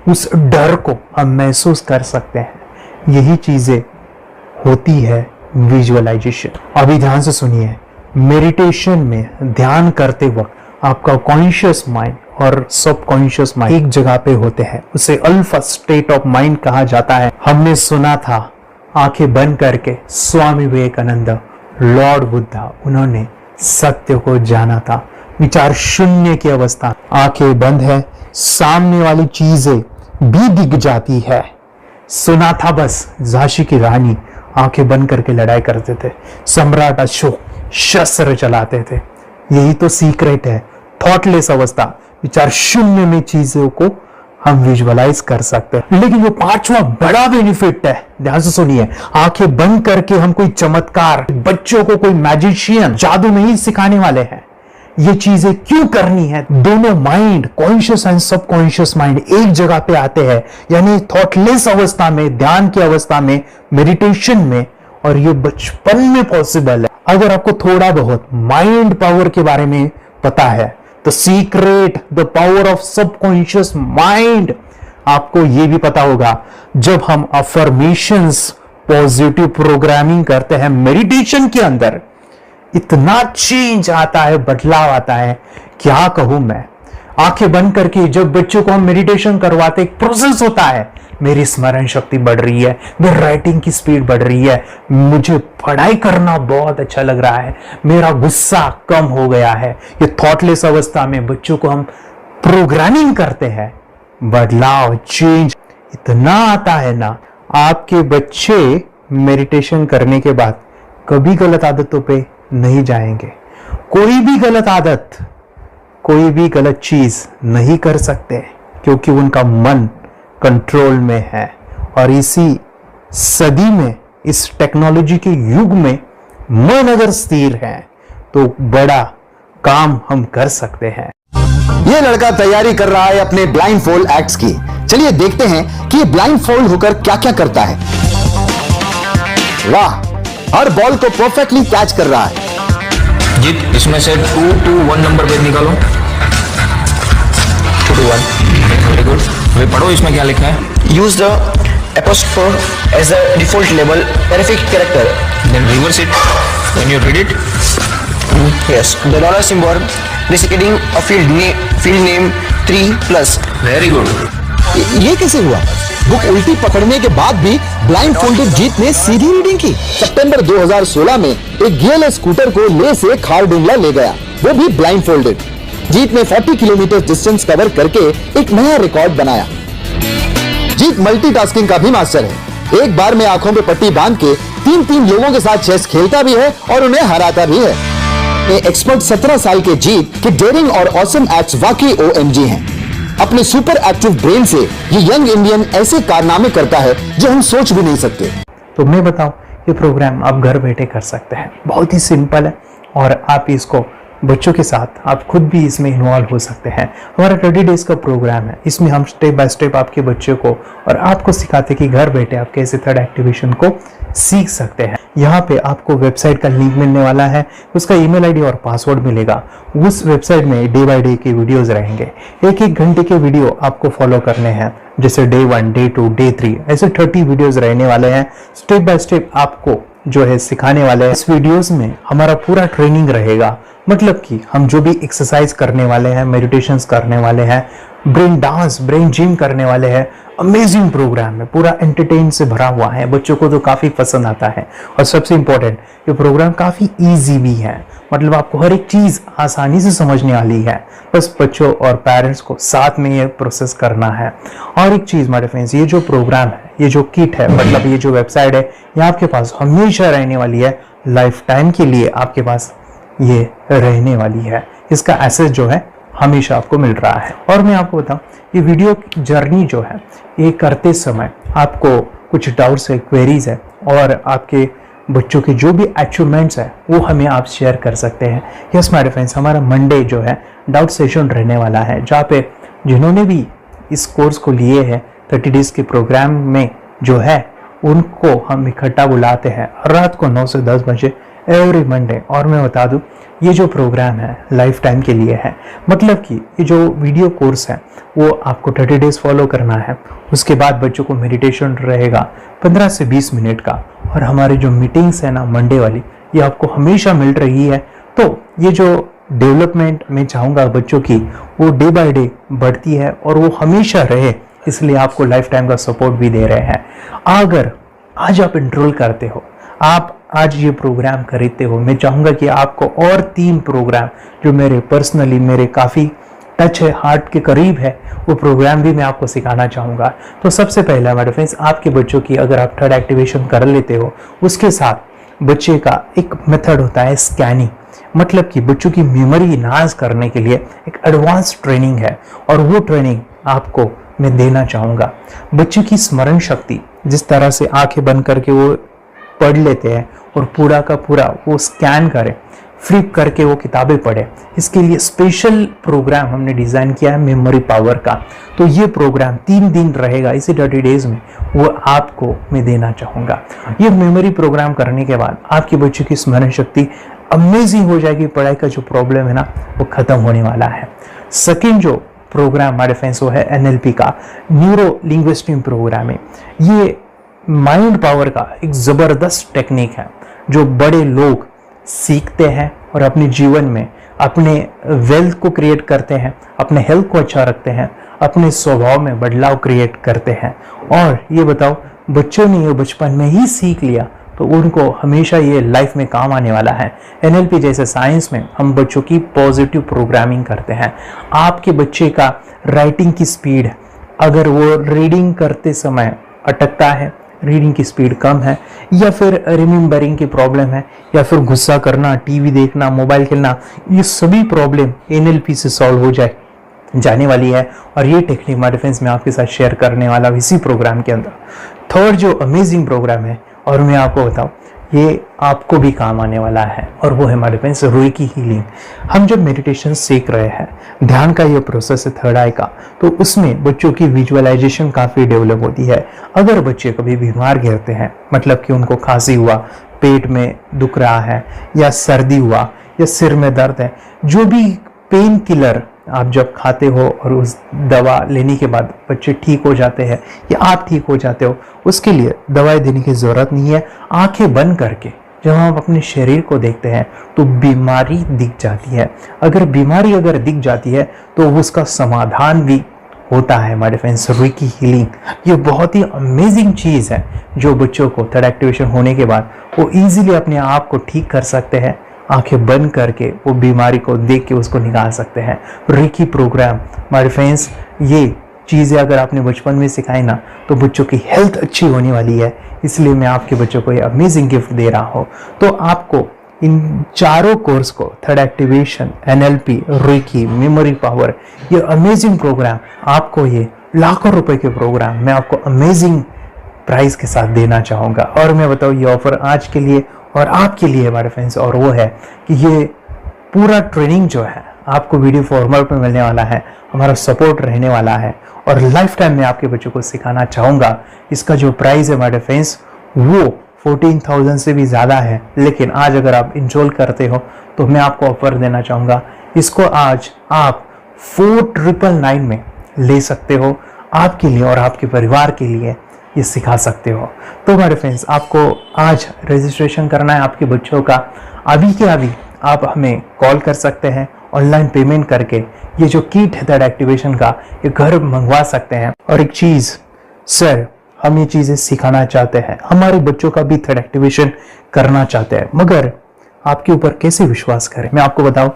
उस डर को हम महसूस कर सकते हैं। यही चीजें होती है विजुअलाइजेशन। अभी ध्यान से सुनिए, मेडिटेशन में ध्यान करते वक्त आपका कॉन्शियस माइंड और सब कॉन्शियस माइंड एक जगह पे होते हैं, उसे अल्फा स्टेट ऑफ माइंड कहा जाता है। हमने सुना था आंखें बंद करके स्वामी विवेकानंद, लॉर्ड बुद्धा, उन्होंने सत्य को जाना था। विचार शून्य की अवस्था, आंखें बंद है, सामने वाली चीजें भी दिख जाती है, सुना था बस झांसी की रानी आंखें बंद करके लड़ाई करते थे, सम्राट अशोक शस्त्र चलाते थे। यही तो सीक्रेट है, थॉटलेस अवस्था, विचार शून्य में चीजों को हम विजुअलाइज कर सकते हैं। लेकिन जो पांचवा बड़ा बेनिफिट है, ध्यान से सुनिए, आंखें बंद करके हम कोई चमत्कार, बच्चों को कोई मैजिशियन जादू नहीं सिखाने वाले हैं। ये चीजें क्यों करनी है? दोनों mind, conscious and subconscious mind एक जगह पे आते हैं, यानी थॉटलेस अवस्था में, ध्यान की अवस्था में, मेडिटेशन में, और ये बचपन में पॉसिबल है। अगर आपको थोड़ा बहुत माइंड पावर के बारे में पता है, the secret, the power of subconscious mind, आपको यह भी पता होगा जब हम अफर्मेशंस, पॉजिटिव प्रोग्रामिंग करते हैं मेडिटेशन के अंदर, इतना चेंज आता है, बदलाव आता है, क्या कहूं मैं। आंखें बंद करके जब बच्चों को हम मेडिटेशन करवाते, एक प्रोसेस होता है, मेरी स्मरण शक्ति बढ़ रही है, मेरी राइटिंग की स्पीड बढ़ रही है, मुझे पढ़ाई करना बहुत अच्छा लग रहा है, मेरा गुस्सा कम हो गया है। ये थॉटलेस अवस्था में बच्चों को हम प्रोग्रामिंग करते हैं, बदलाव, चेंज इतना आता है ना। आपके बच्चे मेडिटेशन करने के बाद कभी गलत आदतों पे नहीं जाएंगे, कोई भी गलत आदत, कोई भी गलत चीज नहीं कर सकते, क्योंकि उनका मन कंट्रोल में है। और इसी सदी में, इस टेक्नोलॉजी के युग में मन अगर स्थिर है तो बड़ा काम हम कर सकते हैं। ये लड़का तैयारी कर रहा है अपने ब्लाइंड फोल्ड एक्ट्स की। चलिए देखते हैं कि ये ब्लाइंड फोल्ड होकर क्या क्या करता है। वाह, हर बॉल को परफेक्टली कैच कर रहा है। जीत, इसमें से 2 to 1 नंबर भेद निकालो। 2 to 1, वेरी गुड। वे पढ़ो, इसमें क्या लिखा है? Use the apostrophe as a default label terrific character. Then reverse it when you read it. Yes, the dollar symbol designating a field name 3+. Very good. ये कैसे हुआ? बुक उल्टी पकड़ने के बाद भी ब्लाइंड फोल्डेड जीत ने सीधी रीडिंग की। सितंबर 2016 में एक गियर स्कूटर को ले से खारडुंगला ले गया, वो भी ब्लाइंड फोल्डेड। जीत ने 40 किलोमीटर डिस्टेंस कवर करके एक नया रिकॉर्ड बनाया। जीत मल्टीटास्किंग का भी मास्टर है। एक बार में आंखों पे पट्टी बांध के 3 लोगों के साथ चेस खेलता भी है और उन्हें हराता भी है। एक्सपर्ट 17 साल के जीत के डेयरिंग और ऑसम एक्ट्स वाकई OMG हैं। अपने सुपर एक्टिव ब्रेन से ये यंग इंडियन ऐसे कारनामे करता है जो हम सोच भी नहीं सकते। तो मैं बताऊं, ये प्रोग्राम आप घर बैठे कर सकते हैं, बहुत ही सिंपल है, और आप इसको बच्चों के साथ आप खुद भी इसमें इन्वॉल्व हो सकते हैं। हमारा 30 डेज का प्रोग्राम है, इसमें हम स्टेप बाय स्टेप आपके बच्चे को और आपको सिखाते कि घर बैठे आप कैसे थर्ड एक्टिवेशन को सीख सकते हैं। यहाँ पे आपको वेबसाइट का लिंक मिलने वाला है, उसका ईमेल आईडी और पासवर्ड मिलेगा। उस वेबसाइट में डे बाय डे के वीडियोस रहेंगे, 1-1 घंटे के वीडियो आपको फॉलो करने हैं, जैसे डे 1, डे 2, डे 3, ऐसे 30 वीडियोस रहने वाले हैं। स्टेप बाय स्टेप आपको जो है सिखाने वाले हैं। इस वीडियोस में हमारा पूरा ट्रेनिंग रहेगा, मतलब कि हम जो भी एक्सरसाइज करने वाले हैं, मेडिटेशंस करने वाले हैं, ब्रेन डांस, ब्रेन जिम करने वाले हैं। अमेजिंग प्रोग्राम है, पूरा एंटरटेन से भरा हुआ है, बच्चों को तो काफी पसंद आता है। और सबसे इंपॉर्टेंट, ये प्रोग्राम काफी इजी भी है, मतलब आपको हर एक चीज आसानी से समझने वाली है, बस बच्चों और पेरेंट्स को साथ में ये प्रोसेस करना है। और एक चीज मेरे फ्रेंड्स, ये जो प्रोग्राम है, ये जो किट है, मतलब ये जो वेबसाइट है, ये आपके पास हमेशा रहने वाली है, लाइफ टाइम के लिए आपके पास ये रहने वाली है। इसका एक्सेस जो है हमेशा आपको मिल रहा है। और मैं आपको बताऊं, ये वीडियो जर्नी जो है, ये करते समय आपको कुछ डाउट्स है, क्वेरीज है, और आपके बच्चों के जो भी अचीवमेंट्स है वो हमें आप शेयर कर सकते हैं। यस माय फ्रेंड्स, हमारा मंडे जो है डाउट सेशन रहने वाला है, जहाँ पे जिन्होंने भी इस कोर्स को लिए हैं 30 डेज के प्रोग्राम में जो है, उनको हम इकट्ठा बुलाते हैं रात को 9 से 10 बजे एवरी मंडे। और मैं बता दूं, ये जो प्रोग्राम है लाइफ टाइम के लिए है, मतलब कि ये जो वीडियो कोर्स है वो आपको 30 डेज फॉलो करना है। उसके बाद बच्चों को मेडिटेशन रहेगा 15 से 20 मिनट का, और हमारी जो मीटिंग्स है ना मंडे वाली, ये आपको हमेशा मिल रही है। तो ये जो डेवलपमेंट मैं चाहूँगा बच्चों की, वो डे बाय डे बढ़ती है और वो हमेशा रहे, इसलिए आपको लाइफ टाइम का सपोर्ट भी दे रहे हैं। अगर आज आप एनरोल करते हो, आप आज ये प्रोग्राम खरीदते हो, मैं चाहूँगा कि आपको और 3 प्रोग्राम जो मेरे पर्सनली मेरे काफ़ी टच है, हार्ट के करीब है, वो प्रोग्राम भी मैं आपको सिखाना चाहूँगा। तो सबसे पहले हमारे फ्रेंड्स, आपके बच्चों की अगर आप थर्ड एक्टिवेशन कर लेते हो, उसके साथ बच्चे का एक मेथड होता है स्कैनिंग, मतलब कि बच्चों की मेमोरी इनहांस करने के लिए एक एडवांस ट्रेनिंग है, और वो ट्रेनिंग आपको मैं देना चाहूँगा। बच्चे की स्मरण शक्ति, जिस तरह से आंखें बंद करके वो पढ़ लेते हैं और पूरा का पूरा वो स्कैन करें, फ्लिप करके वो किताबें पढ़े, इसके लिए स्पेशल प्रोग्राम हमने डिज़ाइन किया है मेमोरी पावर का। तो ये प्रोग्राम 3 दिन रहेगा, इसी 30 डेज में वो आपको मैं देना चाहूँगा। ये मेमोरी प्रोग्राम करने के बाद आपके बच्चों की स्मरण शक्ति अमेजिंग हो जाएगी, पढ़ाई का जो प्रॉब्लम है ना वो खत्म होने वाला है। सेकेंड जो प्रोग्राम हमारे फ्रेंड्स वो है NLP का, न्यूरो लिंग्विस्टिक प्रोग्राम है। ये माइंड पावर का एक ज़बरदस्त टेक्निक है जो बड़े लोग सीखते हैं और अपने जीवन में अपने वेल्थ को क्रिएट करते हैं, अपने हेल्थ को अच्छा रखते हैं, अपने स्वभाव में बदलाव क्रिएट करते हैं। और ये बताओ, बच्चों ने ये बचपन में ही सीख लिया तो उनको हमेशा ये लाइफ में काम आने वाला है। NLP जैसे साइंस में हम बच्चों की पॉजिटिव प्रोग्रामिंग करते हैं। आपके बच्चे का राइटिंग की स्पीड, अगर वो रीडिंग करते समय अटकता है, रीडिंग की स्पीड कम है, या फिर रिमेम्बरिंग की प्रॉब्लम है, या फिर गुस्सा करना, टीवी देखना, मोबाइल खेलना, ये सभी प्रॉब्लम NLP से सॉल्व हो जाने वाली है। और ये टेक्निक हमारे फ्रेंड्स मैं आपके साथ शेयर करने वाला हूँ इसी प्रोग्राम के अंदर। थर्ड जो अमेजिंग प्रोग्राम है, और मैं आपको बताऊं, ये आपको भी काम आने वाला है, और वो है हमारे फ्रेंड्स रेकी हीलिंग। हम जब मेडिटेशन सीख रहे हैं, ध्यान का ये प्रोसेस है थर्ड आई का, तो उसमें बच्चों की विजुअलाइजेशन काफ़ी डेवलप होती है। अगर बच्चे कभी बीमार गिरते हैं, मतलब कि उनको खांसी हुआ, पेट में दुख रहा है, या सर्दी हुआ, या सिर में दर्द है, जो भी पेन किलर आप जब खाते हो और उस दवा लेने के बाद बच्चे ठीक हो जाते हैं या आप ठीक हो जाते हो, उसके लिए दवाई देने की ज़रूरत नहीं है। आंखें बंद करके जब हम अपने शरीर को देखते हैं तो बीमारी दिख जाती है। अगर बीमारी दिख जाती है तो उसका समाधान भी होता है हमारे फ्रेंड्स। रेकी हीलिंग ये बहुत ही अमेजिंग चीज़ है जो बच्चों को थर्ड एक्टिवेशन होने के बाद वो ईजिली अपने आप को ठीक कर सकते हैं। आंखें बंद करके वो बीमारी को देख के उसको निकाल सकते हैं। रेकी प्रोग्राम हमारे फ्रेंड्स, ये चीज़ें अगर आपने बचपन में सिखाई ना तो बच्चों की हेल्थ अच्छी होने वाली है। इसलिए मैं आपके बच्चों को ये अमेजिंग गिफ्ट दे रहा हूँ। तो आपको इन चारों कोर्स को, third activation, NLP, reiki, memory power, ये अमेजिंग प्रोग्राम, आपको ये लाखों रुपए के प्रोग्राम मैं आपको अमेजिंग प्राइस के साथ देना चाहूँगा। और मैं बताऊँ ये ऑफर आज के लिए और आपके लिए हमारे फ्रेंड्स, और वो है कि ये पूरा ट्रेनिंग जो है आपको वीडियो फॉर्मेट में मिलने वाला है, हमारा सपोर्ट रहने वाला है और लाइफ टाइम में आपके बच्चों को सिखाना चाहूँगा। इसका जो प्राइस है हमारे फ्रेंड्स वो 14,000 से भी ज़्यादा है, लेकिन आज अगर आप इंस्टॉल करते हो तो मैं आपको ऑफर देना चाहूँगा। इसको आज आप 4,999 में ले सकते हो, आपके लिए और आपके परिवार के लिए ये सिखा सकते हो। तो हमारे फ्रेंड्स, आपको आज रजिस्ट्रेशन करना है आपके बच्चों का। अभी के अभी आप हमें कॉल कर सकते हैं, ऑनलाइन पेमेंट करके ये जो किट है थर्ड एक्टिवेशन का ये घर मंगवा सकते हैं। और एक चीज़ सर, हम ये चीज़ें सिखाना चाहते हैं, हमारे बच्चों का भी थर्ड एक्टिवेशन करना चाहते हैं, मगर आपके ऊपर कैसे विश्वास करें? मैं आपको बताऊं,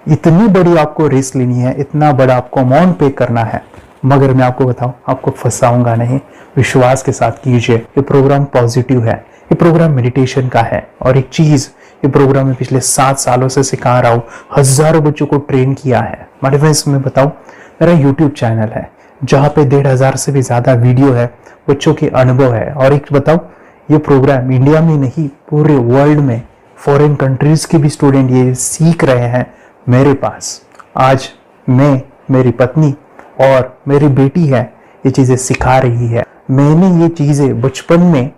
इतनी बड़ी आपको रिस्क लेनी है, इतना बड़ा आपको अमाउंट पे करना है, मगर मैं आपको बताऊं आपको फंसाऊंगा नहीं। विश्वास के साथ कीजिए। ये प्रोग्राम पॉजिटिव है, ये प्रोग्राम मेडिटेशन का है। और एक चीज़, ये प्रोग्राम में पिछले 7 सालों से सिखा रहा हूँ, हज़ारों बच्चों को ट्रेन किया है। हमारे फ्रेंड्स, मैं बताऊँ, मेरा यूट्यूब चैनल है जहाँ पे 1,500 से भी ज़्यादा वीडियो है, बच्चों के अनुभव है। और एक बताऊँ, ये प्रोग्राम इंडिया में नहीं पूरे वर्ल्ड में, फॉरेन कंट्रीज़ के भी स्टूडेंट ये सीख रहे हैं मेरे पास। आज मैं, मेरी पत्नी और मेरी बेटी है ये चीज़ें सिखा रही है। मैंने ये चीज़ें बचपन में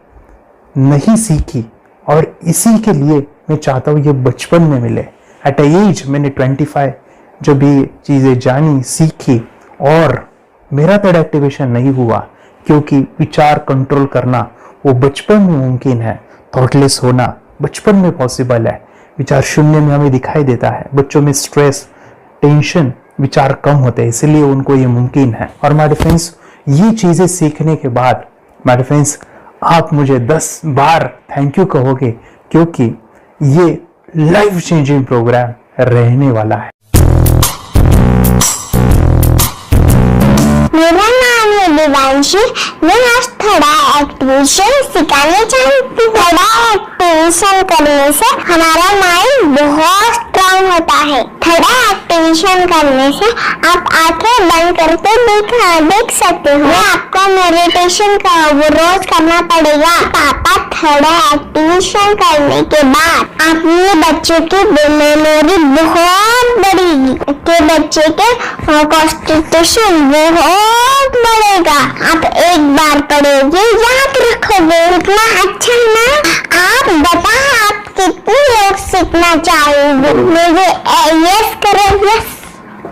नहीं सीखी और इसी के लिए मैं चाहता हूँ ये बचपन में मिले। एट एज मैंने 25 जब ये चीज़ें जानी, सीखी, और मेरा थर्ड एक्टिवेशन नहीं हुआ क्योंकि विचार कंट्रोल करना वो बचपन में मुमकिन है। थॉटलेस होना बचपन में पॉसिबल है। विचार शून्य में हमें दिखाई देता है। बच्चों में स्ट्रेस, टेंशन, विचार कम होते हैं, इसलिए उनको ये मुमकिन है। और हमारे फ्रेंड्स, ये चीज़ें सीखने के बाद हमारे फ्रेंड्स आप मुझे 10 बार थैंक यू कहोगे, क्योंकि ये लाइफ चेंजिंग प्रोग्राम रहने वाला है। मेरा नाम है दिवांशी। मैं आज थोड़ा एक्टिवेशन सिखाने चाहती हूँ। थोड़ा एक्टिवेशन करने से हमारा माइंड बहुत स्ट्रांग होता है। थोड़ा एक्टिवेशन करने से आप आंखें बंद करके देख सकते हो। आपको मेडिटेशन का वो रोज करना पड़ेगा। पापा थोड़ा एक्टिवेशन करने के बाद अपने बच्चों की मेमोरी बहुत बढ़ेगी। के बच्चे के कॉन्सेंट्रेशन बहुत बढ़ेगा। आप एक बार पढ़ोगे याद रखोगे। इतना अच्छा ना। आप बताओ आप कितने लोग सीखना चाहोगे? मुझे यस करो यस।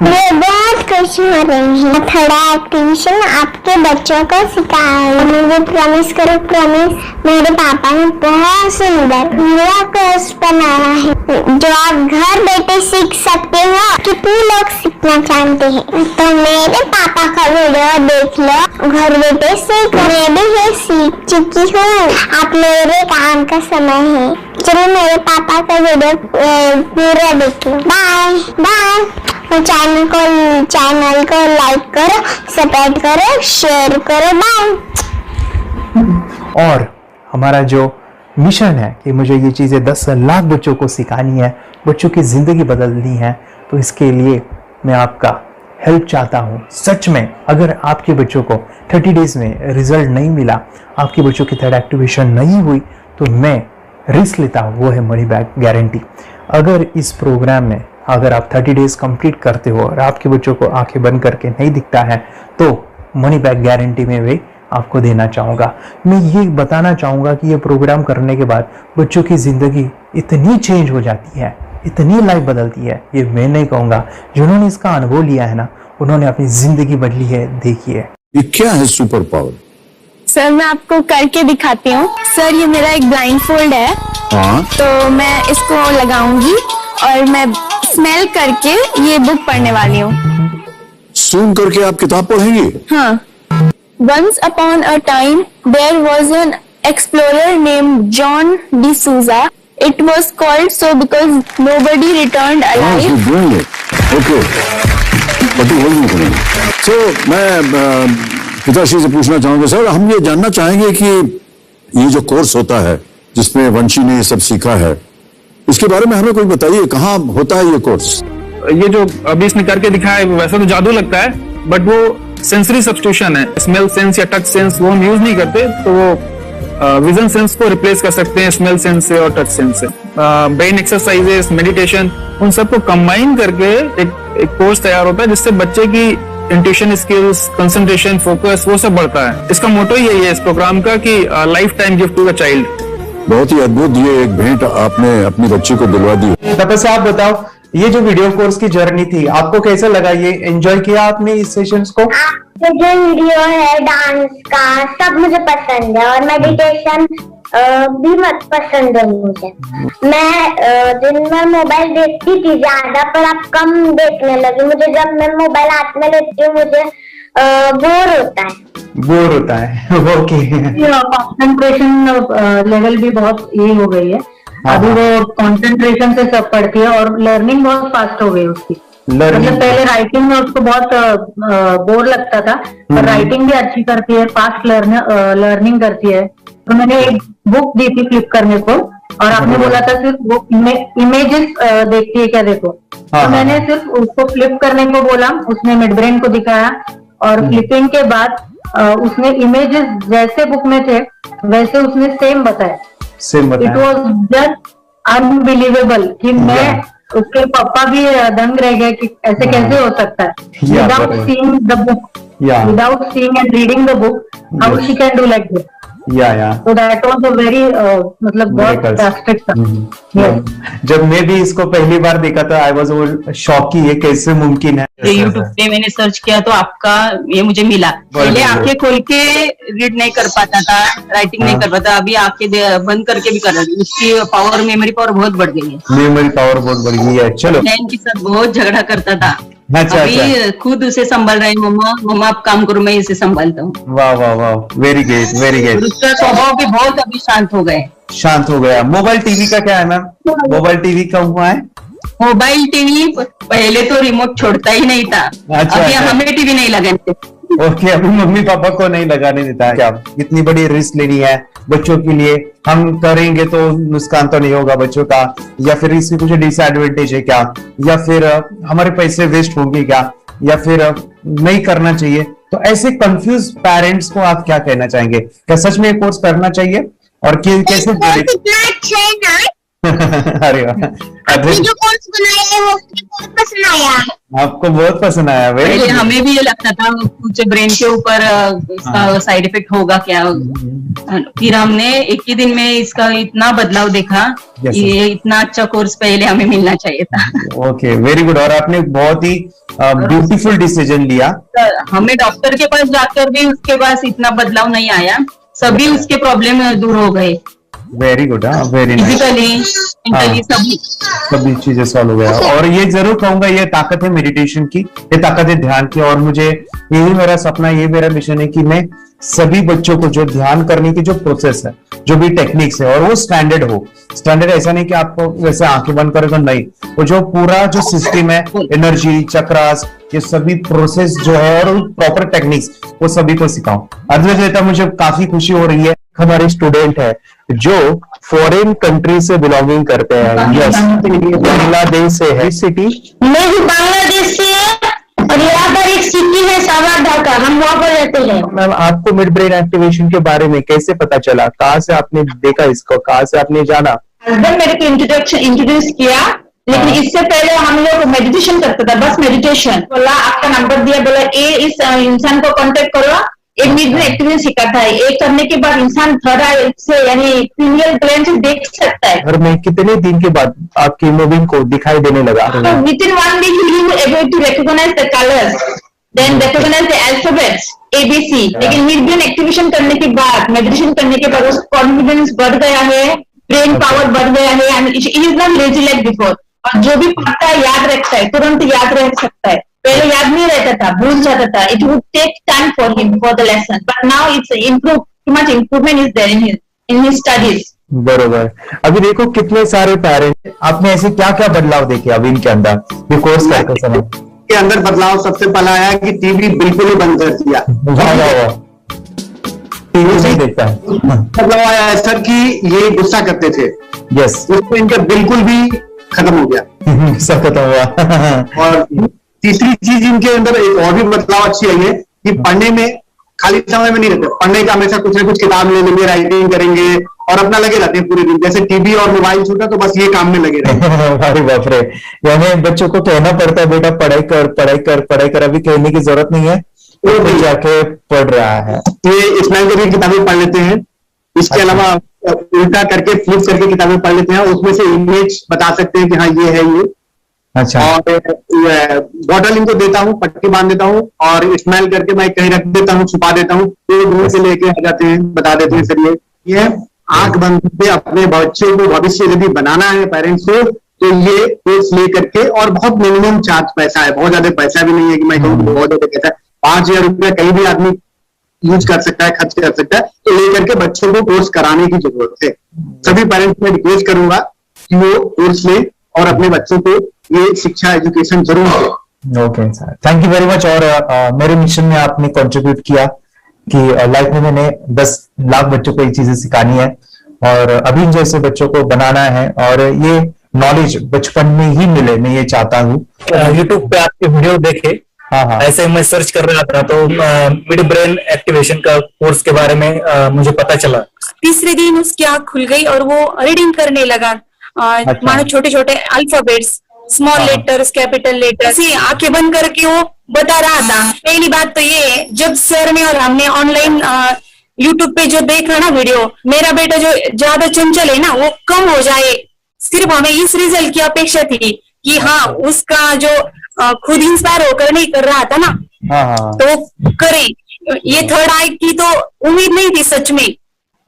मैं बहुत खुश हो रही हूँ। थोड़ा एक्टिवेशन आपके बच्चों को सिखाया। मुझे प्रॉमिस करो प्रॉमिस। मेरे पापा ने बहुत सुंदर मेरा कोर्स बनाया है जो आप घर बैठे सीख सकते हो। कितने लोग सीखना चाहते हैं तो मेरे पापा का वीडियो देख लो। घर बैठे सीख। मैं भी ये सीख चुकी हूँ। आप मेरे काम का समय है। चलो मेरे पापा का वीडियो पूरा देखो। Bye bye. चैनल को लाइक करो, सपोर्ट करो, शेयर करो। बाय। और हमारा जो मिशन है कि मुझे ये चीज़ें 10 लाख बच्चों को सिखानी है, बच्चों की ज़िंदगी बदलनी है, तो इसके लिए मैं आपका हेल्प चाहता हूँ। सच में अगर आपके बच्चों को 30 डेज में रिजल्ट नहीं मिला, आपके बच्चों की थर्ड एक्टिवेशन नहीं हुई, तो मैं रिस्क लेता हूँ, वो है मनी बैक गारंटी। अगर इस प्रोग्राम में अगर आप 30 डेज कंप्लीट करते हो और आपके बच्चों को आंखें बंद करके नहीं दिखता है, तो मनी बैक गारंटी में भी आपको देना चाहूँगा। मैं ये बताना चाहूँगा कि ये प्रोग्राम करने के बाद बच्चों की ज़िंदगी इतनी चेंज हो जाती है, इतनी लाइफ बदलती है, ये मैं नहीं कहूँगा। जिन्होंने इसका अनुभव लिया है ना, उन्होंने अपनी ज़िंदगी बदली है। देखिए ये क्या है सुपर पावर? सर मैं आपको करके दिखाती हूँ। सर ये मेरा एक ब्लाइंड फोल्ड है। हाँ, तो मैं इसको लगाऊंगी और मैं स्मेल करके ये बुक पढ़ने वाली हूँ। सूंघ करके आप किताब पढ़ेंगी? हाँ। Once upon a time, there was an explorer named John D'Souza. It was called so because nobody returned alive. Okay, तो मैं पिताश्री से पूछना चाहूंगा सर, हम ये जानना चाहेंगे कि ये जो कोर्स होता है जिसमें वंशी ने ये सब सीखा है, इसके बारे में हमें कोई बताइए, कहाँ होता है ये कोर्स? ये जो अभी इसने करके दिखाया है वैसा तो जादू लगता है, बट वो सेंसरी सब्स्टिट्यूशन है। स्मेल सेंस या टच सेंस वो हम यूज नहीं करते, तो वो विजन सेंस को रिप्लेस कर सकते हैं स्मेल सेंस से और टच सेंस से। ब्रेन एक्सरसाइजेस, मेडिटेशन, उन सबको कंबाइन करके एक कोर्स तैयार होता है जिससे बच्चे की इंट्यूशन स्किल्स, कंसंट्रेशन, फोकस वो सब बढ़ता है। इसका मोटो यही है इस प्रोग्राम का कि life time gift to the child. बहुत ही अद्भुत ये एक भेंट आपने अपनी बच्ची को दिलवा दी। तपस्या आप बताओ, ये जो वीडियो कोर्स की जर्नी थी आपको कैसा लगा? ये एंजॉय किया आपने इस सेशंस को? आपके जो वीडियो है डांस का सब मुझे पसंद है और मेडिटेशन भी मत पसंद है मुझे। मैं दिन में मोबाइल देखती थी ज्यादा, पर अब कम देखने लगी। मुझे जब मैं मोबाइल हाथ में लेती हूँ मुझे बोर होता है। ओके। कंसंट्रेशन लेवल भी बहुत ये हो गई है। अभी वो कंसंट्रेशन से सब पढ़ती है और लर्निंग बहुत फास्ट हो गई उसकी। मतलब पहले राइटिंग में उसको बहुत बोर लगता था, पर राइटिंग भी अच्छी करती है, फास्ट लर्निंग करती है। तो मैंने एक बुक दी थी फ्लिप करने को और आपने बोला था सिर्फ वो इमेजेस देखती है क्या, देखो। तो मैंने सिर्फ उसको फ्लिप करने को बोला, उसने मिड ब्रेन को दिखाया और फ्लिपिंग के बाद उसने इमेजेस जैसे बुक में थे वैसे उसने सेम बताया। इट वॉज जस्ट अनबिलीवेबल कि मैं उसके पापा भी दंग रह गए कि ऐसे कैसे हो सकता है। Without seeing the book, without seeing and reading the book, how she can do like this. So that was a very मतलब बहुत ड्रास्टिक था। जब मैं भी इसको पहली बार देखा था आई वाज शॉक कि ये कैसे मुमकिन है। यूट्यूब पे मैंने सर्च किया तो आपका ये मुझे मिला। पहले आंखें खोल के रीड नहीं कर पाता था, राइटिंग नहीं कर पाता, अभी आंखें बंद करके भी कर रही हूँ। उसकी पावर, मेमोरी पावर बहुत बढ़ गई है। मेमोरी पावर बहुत बढ़ गई है। चलो, बहन के साथ बहुत झगड़ा करता था, अच्छा, अभी खुद उसे संभाल रहे हैं। मम्मा आप काम करो, मैं इसे संभालता हूँ। वाह वाह वाह, वेरी ग्रेट वेरी ग्रेट। उसका स्वभाव भी बहुत अभी शांत हो गए। शांत हो गया। मोबाइल टीवी का क्या है मैम? मोबाइल टीवी का हुआ है? मोबाइल टीवी पहले तो रिमोट छोड़ता ही नहीं था। अच्छा, अभी हमें टीवी नहीं लगाने, ओके, अभी मम्मी पापा को नहीं लगाने देता है क्या? इतनी बड़ी रिस्क लेनी है बच्चों के लिए, हम करेंगे तो नुकसान तो नहीं होगा बच्चों का, या फिर इसकी कुछ डिसएडवांटेज है क्या, या फिर हमारे पैसे वेस्ट होंगे क्या, या फिर नहीं करना चाहिए? तो ऐसे कंफ्यूज पेरेंट्स को आप क्या कहना चाहेंगे? क्या सच में ये कोर्स करना चाहिए और कैसे? अरे वाह, जो कोर्स बनाया है वो मुझे बहुत पसंद आया। आपको बहुत पसंद आया? पहले हमें भी ये लगता था कुछ ब्रेन के ऊपर इसका साइड इफेक्ट होगा क्या, फिर हमने एक ही दिन में इसका इतना बदलाव देखा कि ये इतना अच्छा कोर्स पहले हमें मिलना चाहिए था। Okay, very good. और आपने बहुत ही ब्यूटीफुल डिसीजन लिया। हमें डॉक्टर के पास जाकर भी उसके पास इतना बदलाव नहीं आया, सभी उसके प्रॉब्लम दूर हो गए। Very good, very nice. Physically सभी चीजें सॉल्व हो गया। और ये जरूर कहूंगा, ये ताकत है मेडिटेशन की, ये ताकत है ध्यान की। और मुझे यही मेरा सपना, ये मेरा मिशन है कि मैं सभी बच्चों को जो ध्यान करने की जो प्रोसेस है, जो भी टेक्निक्स है, और वो स्टैंडर्ड हो। स्टैंडर्ड ऐसा नहीं कि आपको वैसे आंखें बंद करेगा, नहीं, वो जो पूरा जो सिस्टम है, एनर्जी चक्रास, ये सभी प्रोसेस जो है और प्रॉपर टेक्निक्स, वो सभी को सिखाऊं। अद्वैत, मुझे काफी खुशी हो रही है। हमारे स्टूडेंट है जो फॉरेन कंट्री से बिलोंगिंग करते हैं। यस, बांग्लादेश से है। सिटी मैं भी बांग्लादेश से और यहाँ पर एक सिटी है सावारढाका, हम वहाँ पर रहते हैं। मैम, आपको मिड ब्रेन एक्टिवेशन के बारे में कैसे पता चला? कहाँ से आपने देखा इसको, कहाँ से आपने जाना? हस्बैंड मेरे को इंट्रोड्यूस किया, लेकिन इससे पहले हम लोग मेडिटेशन करते थे, बस मेडिटेशन। बोला आपका नंबर दिया, बोला ये इस इंसान को कांटेक्ट करो, एक मिड ब्रेन एक्टिवेशन सिखाता है। एक करने के बाद इंसान थर्ड आई से यानी पीनियल ग्लैंड से देख सकता है। घर में कितने दिन के बाद आपकी हीमोग्लोबिन को दिखाई देने लगा? With in 1 week he will able to recognize the colors, then recognize the alphabets ABC। लेकिन मिड ब्रेन एक्टिवेशन करने के बाद, मेडिटेशन करने के बाद उसका कॉन्फिडेंस बढ़ गया है, ब्रेन पावर बढ़ गया है, and he is not lazy like before. और जो भी पढ़ता है याद रखता है, तुरंत याद रख सकता है। पहले याद नहीं रहता था, भूल जाता था। It would take time for him for the lesson, but now it's improve, too much improvement is there in his studies. बरोबर। अभी देखो कितने सारे पेरेंट्स, आपने ऐसे क्या क्या बदलाव देखे अभी इनके अंदर ये कोर्स करते समय? के अंदर बदलाव सबसे पहला आया कि टीवी बिल्कुल ही बंद कर दिया। टीवी नहीं देखता है। बदलाव आया है सर कि ये गुस्सा करते थे। यस, उसको इनका बिल्कुल भी खत्म हो गया। गुस्सा खत्म हुआ। और तीसरी चीज इनके अंदर एक और भी बदलाव अच्छी आई है कि पढ़ने में खाली समय में नहीं रहते, पढ़ने का हमेशा कुछ ना कुछ किताब ले लेंगे, राइटिंग करेंगे और अपना लगे रहते हैं पूरे दिन। जैसे टीवी और मोबाइल छूटा तो बस ये काम में लगे रहते हैं। अरे बाप रे, यानी बच्चों को कहना पड़ता है बेटा पढ़ाई कर, पढ़ाई कर, पढ़ाई कर। अभी कहने की जरूरत नहीं है, वो जाके पढ़ रहा है। ये इस्माइल कबीर किताबें पढ़ लेते हैं। इसके अलावा उल्टा करके फ्लिप करके किताबें पढ़ लेते हैं, उसमें से इमेज बता सकते हैं कि हाँ ये है ये। अच्छा। और बॉटल इनको देता हूँ, पट्टी बांध देता हूँ और स्मेल करके मैं कहीं रख देता हूँ, छुपा देता हूँ, तो दूर से लेके आ जाते हैं, बता देते हैं सर ये आंख बंद करके अपने बच्चों को भविष्य यदि बनाना है पेरेंट्स को, तो ये कोर्स ले करके। और बहुत मिनिमम चार्ज पैसा है, बहुत ज्यादा पैसा भी नहीं है कि मैं कहूँ बहुत ज्यादा पैसा है। 5,000 रुपया कहीं भी आदमी यूज कर सकता है, खर्च कर सकता है। तो लेकर के बच्चों को कोर्स कराने की जरूरत है। सभी पेरेंट्स में रिक्वेस्ट करूंगा कि वो कोर्स लें और अपने बच्चों को ये शिक्षा एजुकेशन जरूर दें। Okay sir, thank you very much. और मेरे मिशन में आपने कंट्रीब्यूट किया कि लाइफ में मैंने 10 लाख बच्चों को ये चीजें सिखानी है और अभी जैसे बच्चों को बनाना है, और ये नॉलेज बचपन में ही मिले, मैं ये चाहता हूँ। यूट्यूब पे आपके वीडियो देखे, हाँ, ऐसे मैं सर्च कर रहा था तो मिड ब्रेन एक्टिवेशन का कोर्स के बारे में मुझे पता चला। तीसरे दिन उसकी आंख खुल गई और वो रीडिंग करने लगा। मानो छोटे छोटे alphabets, small letters, capital letters, ऐसी आंखें बंद करके वो बता रहा था। पहली बात तो ये है, जब सर ने और हमने ऑनलाइन यूट्यूब पे जो देखा ना वीडियो, मेरा बेटा जो ज्यादा चंचल है ना वो कम हो जाए, सिर्फ हमें इस रिजल्ट की अपेक्षा थी कि हाँ उसका जो खुद इंस्पायर होकर नहीं कर रहा था ना, तो वो करे। ये थर्ड आई की तो उम्मीद नहीं थी सच में।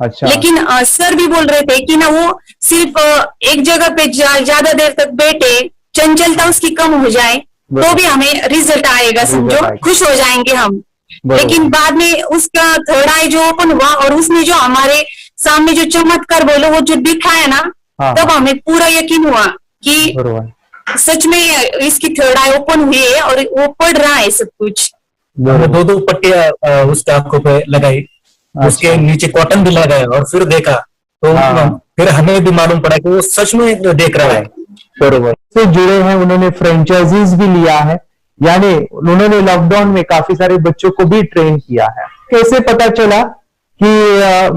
अच्छा। लेकिन सर भी बोल रहे थे कि ना वो सिर्फ एक जगह पे ज्यादा देर तक बैठे, चंचलता उसकी कम हो जाए तो भी हमें रिजल्ट आएगा, समझो खुश हो जाएंगे हम। लेकिन बाद में उसका थर्ड आई जो ओपन हुआ और उसने जो हमारे सामने जो चमत्कार बोलो वो जो दिखाया ना, तब हमें पूरा यकीन हुआ कि सच में इसकी थर्ड आई ओपन हुई है और वो पढ़ रहा है सब कुछ। हमने दो पट्टियां उसके आंखों पे लगाई, उसके नीचे कॉटन भी लगाया और फिर देखा तो फिर हमें भी मालूम पड़ा कि वो सच में देख रहा है। बरोबर से जुड़े हैं, उन्होंने फ्रेंचाइजीज भी लिया है, यानी उन्होंने लॉकडाउन में काफी सारे बच्चों को भी ट्रेन किया है। कैसे पता चला कि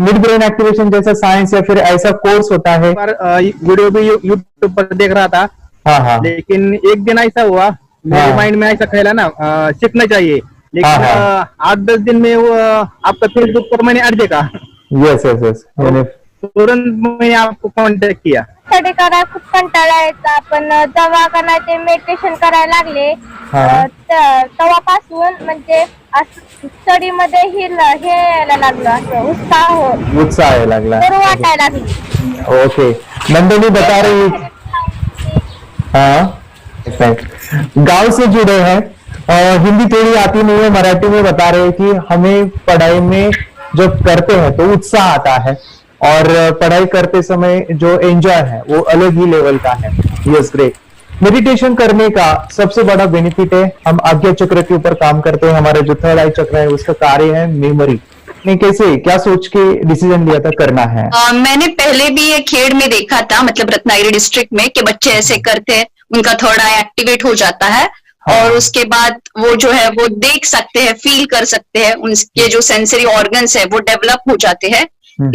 मिड ब्रेन एक्टिवेशन जैसा साइंस या फिर ऐसा कोर्स होता है? वीडियो भी यूट्यूब पर देख रहा था। हाँ। लेकिन एक दिन ऐसा हुआ मेरे माइंड में ऐसा ख्याल है ना सीखना चाहिए, लेकिन 8-10 दिन में वो आपका फेसबुक पर मैंने ऐड देखा। यस तुरंत मैंने आपको कॉन्टॅक्ट किया। स्टडी करायला खूप कंटाळा यायचा, पण जेव्हा ते मेडिटेशन करायला लागले तेव्हापासून म्हणजे स्टडी मध्ये हे यायला लागलं, असं उत्साह यायला लागला, बरं वाटायला लागली। ओके, नंदिनी बता रही, हाँ गांव से जुड़े हैं, हिंदी थोड़ी आती नहीं है, मराठी में बता रहे हैं कि हमें पढ़ाई में जब करते हैं तो उत्साह आता है और पढ़ाई करते समय जो एंजॉय है वो अलग ही लेवल का है। Yes great. मेडिटेशन करने का सबसे बड़ा बेनिफिट है, हम आज्ञा चक्र के ऊपर काम करते हैं, हमारा जो थर्ड आई चक्र है उसका कार्य है मेमोरी। ने कैसे क्या सोच के डिसीजन लिया था करना है? मैंने पहले भी ये खेड़ में देखा था, मतलब रत्नागिरी डिस्ट्रिक्ट में, कि बच्चे ऐसे करते हैं, उनका थर्ड आई एक्टिवेट हो जाता है और उसके बाद वो जो है वो देख सकते हैं, फील कर सकते हैं, उनके जो सेंसरी ऑर्गन्स है वो डेवलप हो जाते हैं।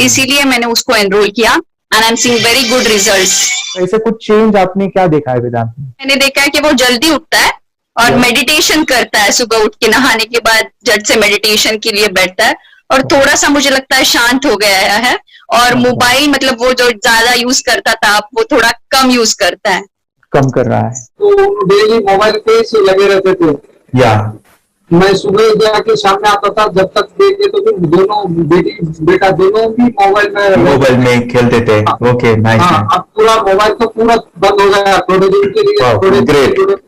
इसीलिए मैंने उसको एनरोल किया and I am seeing very good results. ऐसे कुछ चेंज आपने क्या देखा है वेदांत में? मैंने देखा है कि वो जल्दी उठता है और मेडिटेशन करता है, सुबह उठ के नहाने के बाद झट से मेडिटेशन के लिए बैठता है और थोड़ा सा मुझे लगता है शांत हो गया है और मोबाइल मतलब वो जो ज्यादा यूज करता था वो थोड़ा कम यूज करता है, कम कर रहा है। तो डेली मोबाइल पे से लगे रहते थे, या मैं सुबह जाके शाम में आता था, जब तक देखे तो फिर दोनों बेटा दोनों भी मोबाइल में खेलते थे। Okay nice. अब पूरा मोबाइल तो पूरा बंद हो गया थोड़े दिन के लिए। Great,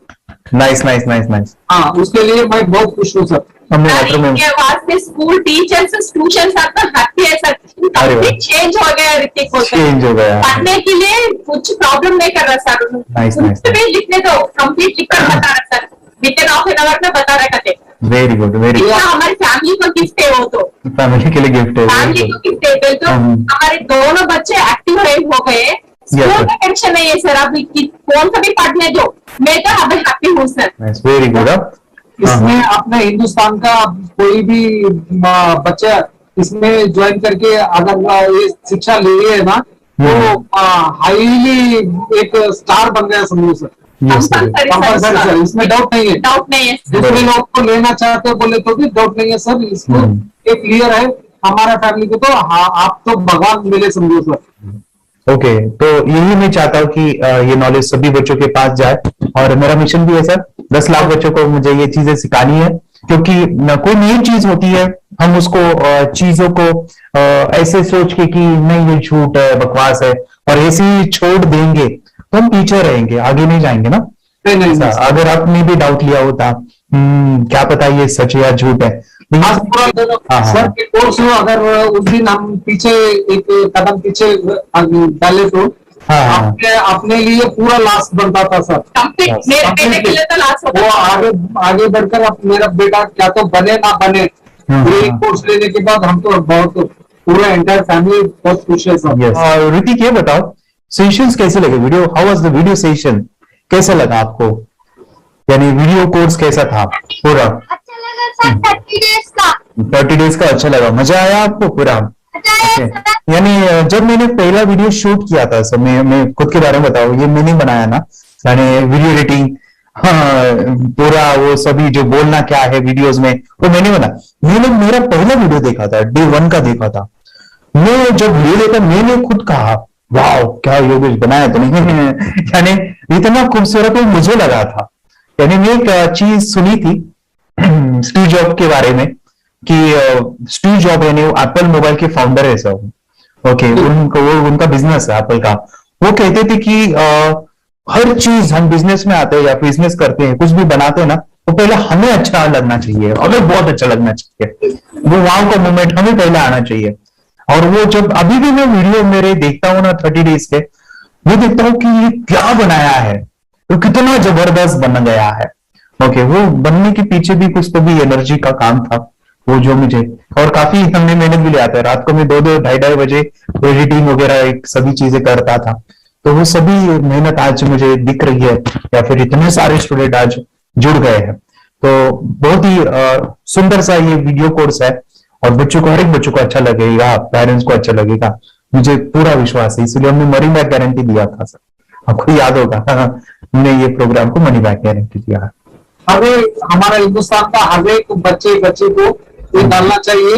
nice nice nice nice. हाँ, उसके लिए मैं बहुत खुश हूँ सर। हमने स्कूल टीचर्स ट्यूशन हैप्पी है सर, चेंज हो गया ऋतिक को, चेंज हो गया, पढ़ने के लिए कुछ प्रॉब्लम नहीं कर रहा सर। Nice nice. लिखने दो, कंप्लीट लिखकर बता रहा sir, with in half an hour में बता रहा है। Very good very good. हमारी फैमिली को गिफ्ट है, वो तो फैमिली के लिए गिफ्ट है, फैमिली को गिफ्ट है। तो हमारे दोनों बच्चे एक्टिव हो गए, स्कूल का टेंशन नहीं है सर, अभी कौन सा भी पढ़ने दो, मैं तो अभी हैप्पी हूँ सर। Very good. इसमें अपने हिंदुस्तान का कोई भी बच्चा इसमें ज्वाइन करके अगर ये शिक्षा ले है ना तो हाईली एक स्टार बन गया समझो सर। कंपल्सरी सर, इसमें डाउट नहीं है, डाउट नहीं है। दूसरे लोग को लेना चाहते हो बोले तो भी डाउट नहीं है सर, इसको एक क्लियर है हमारा फैमिली को। तो आप तो भगवान मिले समझो सर। ओके, तो यही मैं चाहता हूँ कि ये नॉलेज सभी बच्चों के पास जाए और मेरा मिशन भी है सर, 10 लाख बच्चों को मुझे ये चीजें सिखानी है, क्योंकि कोई नई चीज होती है हम उसको चीजों को ऐसे सोच के कि नहीं ये झूठ है, बकवास है और ऐसे ही छोड़ देंगे तो हम पीछे रहेंगे, आगे नहीं जाएंगे ना। नहीं, अगर आपने भी डाउट लिया होता क्या पता ये सच या झूठ है। सर के कोर्स हो, अगर उस दिन हम पीछे एक कदम पीछे डाले तो अपने लिए पूरा लास्ट बनता था सर। वो आगे बढ़कर अब मेरा बेटा क्या तो बने ना बने, कोर्स लेने के बाद हम तो बहुत पूरा एंटायर फैमिली बहुत खुश है सर। ऋतिक ये बताओ सेशंस कैसे लगे, video how was the video session, कैसा लगा आपको, यानी वीडियो कोर्स कैसा था पूरा? अच्छा लगा सर, 30 डेज का अच्छा लगा, मजा आया आपको पूरा? यानी जब मैंने पहला वीडियो शूट किया था सर, मैं खुद के बारे में बताऊं, ये मैंने बनाया ना, यानी वीडियो एडिटिंग, पूरा वो सभी जो बोलना क्या है वीडियोस में वो मैंने बना। मैंने मेरा पहला वीडियो देखा था, डे 1 का देखा था, मैं जब ले लेता मैंने खुद कहा वाह क्या योगेश बनाया तो नहीं यानी इतना खूबसूरत वो मुझे लगा था। यानी मैं एक चीज सुनी थी स्टीव जॉब के बारे में कि स्टीव जॉब यानी एप्पल मोबाइल के फाउंडर है सब। ओके, उनका बिजनेस है एप्पल का। वो कहते थे कि हर चीज हम बिजनेस में आते हैं या बिजनेस करते हैं, कुछ भी बनाते हैं ना, वो पहले हमें अच्छा लगना चाहिए, हमें बहुत अच्छा लगना चाहिए, वो वाव का मोमेंट हमें पहले आना चाहिए। और वो जब अभी भी मैं वीडियो मेरे देखता हूँ ना 30 डेज के, मैं देखता हूँ कि ये क्या बनाया है, तो कितना जबरदस्त बन गया है। ओके, वो बनने के पीछे भी कुछ तो भी एनर्जी का काम था वो, जो मुझे और काफी हमने मेहनत भी लिया था। रात को मैं 2-2 ढाई बजे एडिटिंग वगैरह सब चीजें करता था। तो वो सभी मेहनत आज मुझे दिख रही है, या फिर इतने सारे स्टूडेंट आज जुड़ गए हैं। तो बहुत ही सुंदर सा ये वीडियो कोर्स है और बच्चों को, हर एक बच्चों को अच्छा लगेगा, पेरेंट्स को अच्छा लगेगा, मुझे पूरा विश्वास है। इसलिए हमने मनी बैक गारंटी दिया था सर, आपको याद होगा हमने ये प्रोग्राम को मनी बैक गारंटी दिया। हमारा हिंदुस्तान का हर एक बच्चे को ये डालना चाहिए।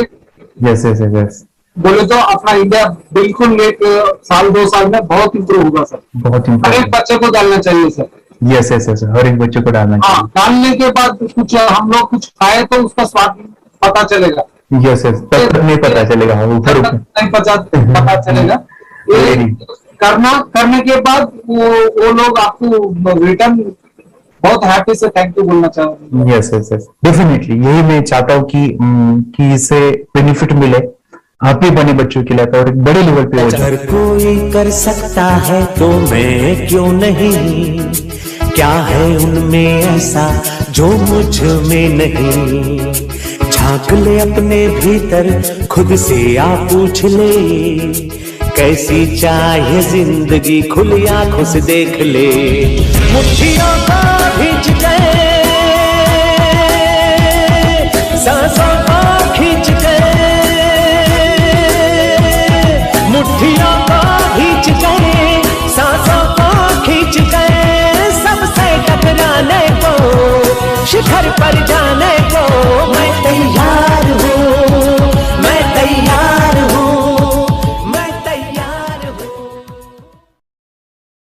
यस यस यस, बोले तो अपना इंडिया बिल्कुल एक साल 2 साल में बहुत इम्प्रूव होगा सर। बहुत हर इम्पोर्टेंट। एक बच्चे को डालना चाहिए सर। यस यस यस, हर एक बच्चे को डालना चाहिए। हाँ, डालने के बाद कुछ हम लोग कुछ खाए तो उसका स्वाद पता चलेगा। यस यस, तब तक नहीं पता चलेगा, ऊपर नहीं पता चलेगा। ये करने के बाद वो लोग आपको रिटर्न बहुत हैप्पी से थैंक यू बोलना चाहूंगा। यस यस यस, डेफिनेटली यही मैं चाहता हूँ कि इससे बेनिफिट मिले आप ही बने बच्चों के लिए, और एक बड़े लेवल पे हो जाए। अगर कोई कर सकता है तो मैं क्यों नहीं, क्या है उनमें ऐसा जो मुझ में नहीं। झांक ले अपने भीतर, खुद से आ पूछ ले, कैसी चाहे जिंदगी, खुली आंखों से देख ले। मुट्ठियों को खींच गए, सांसों को खींच गए, मुट्ठियों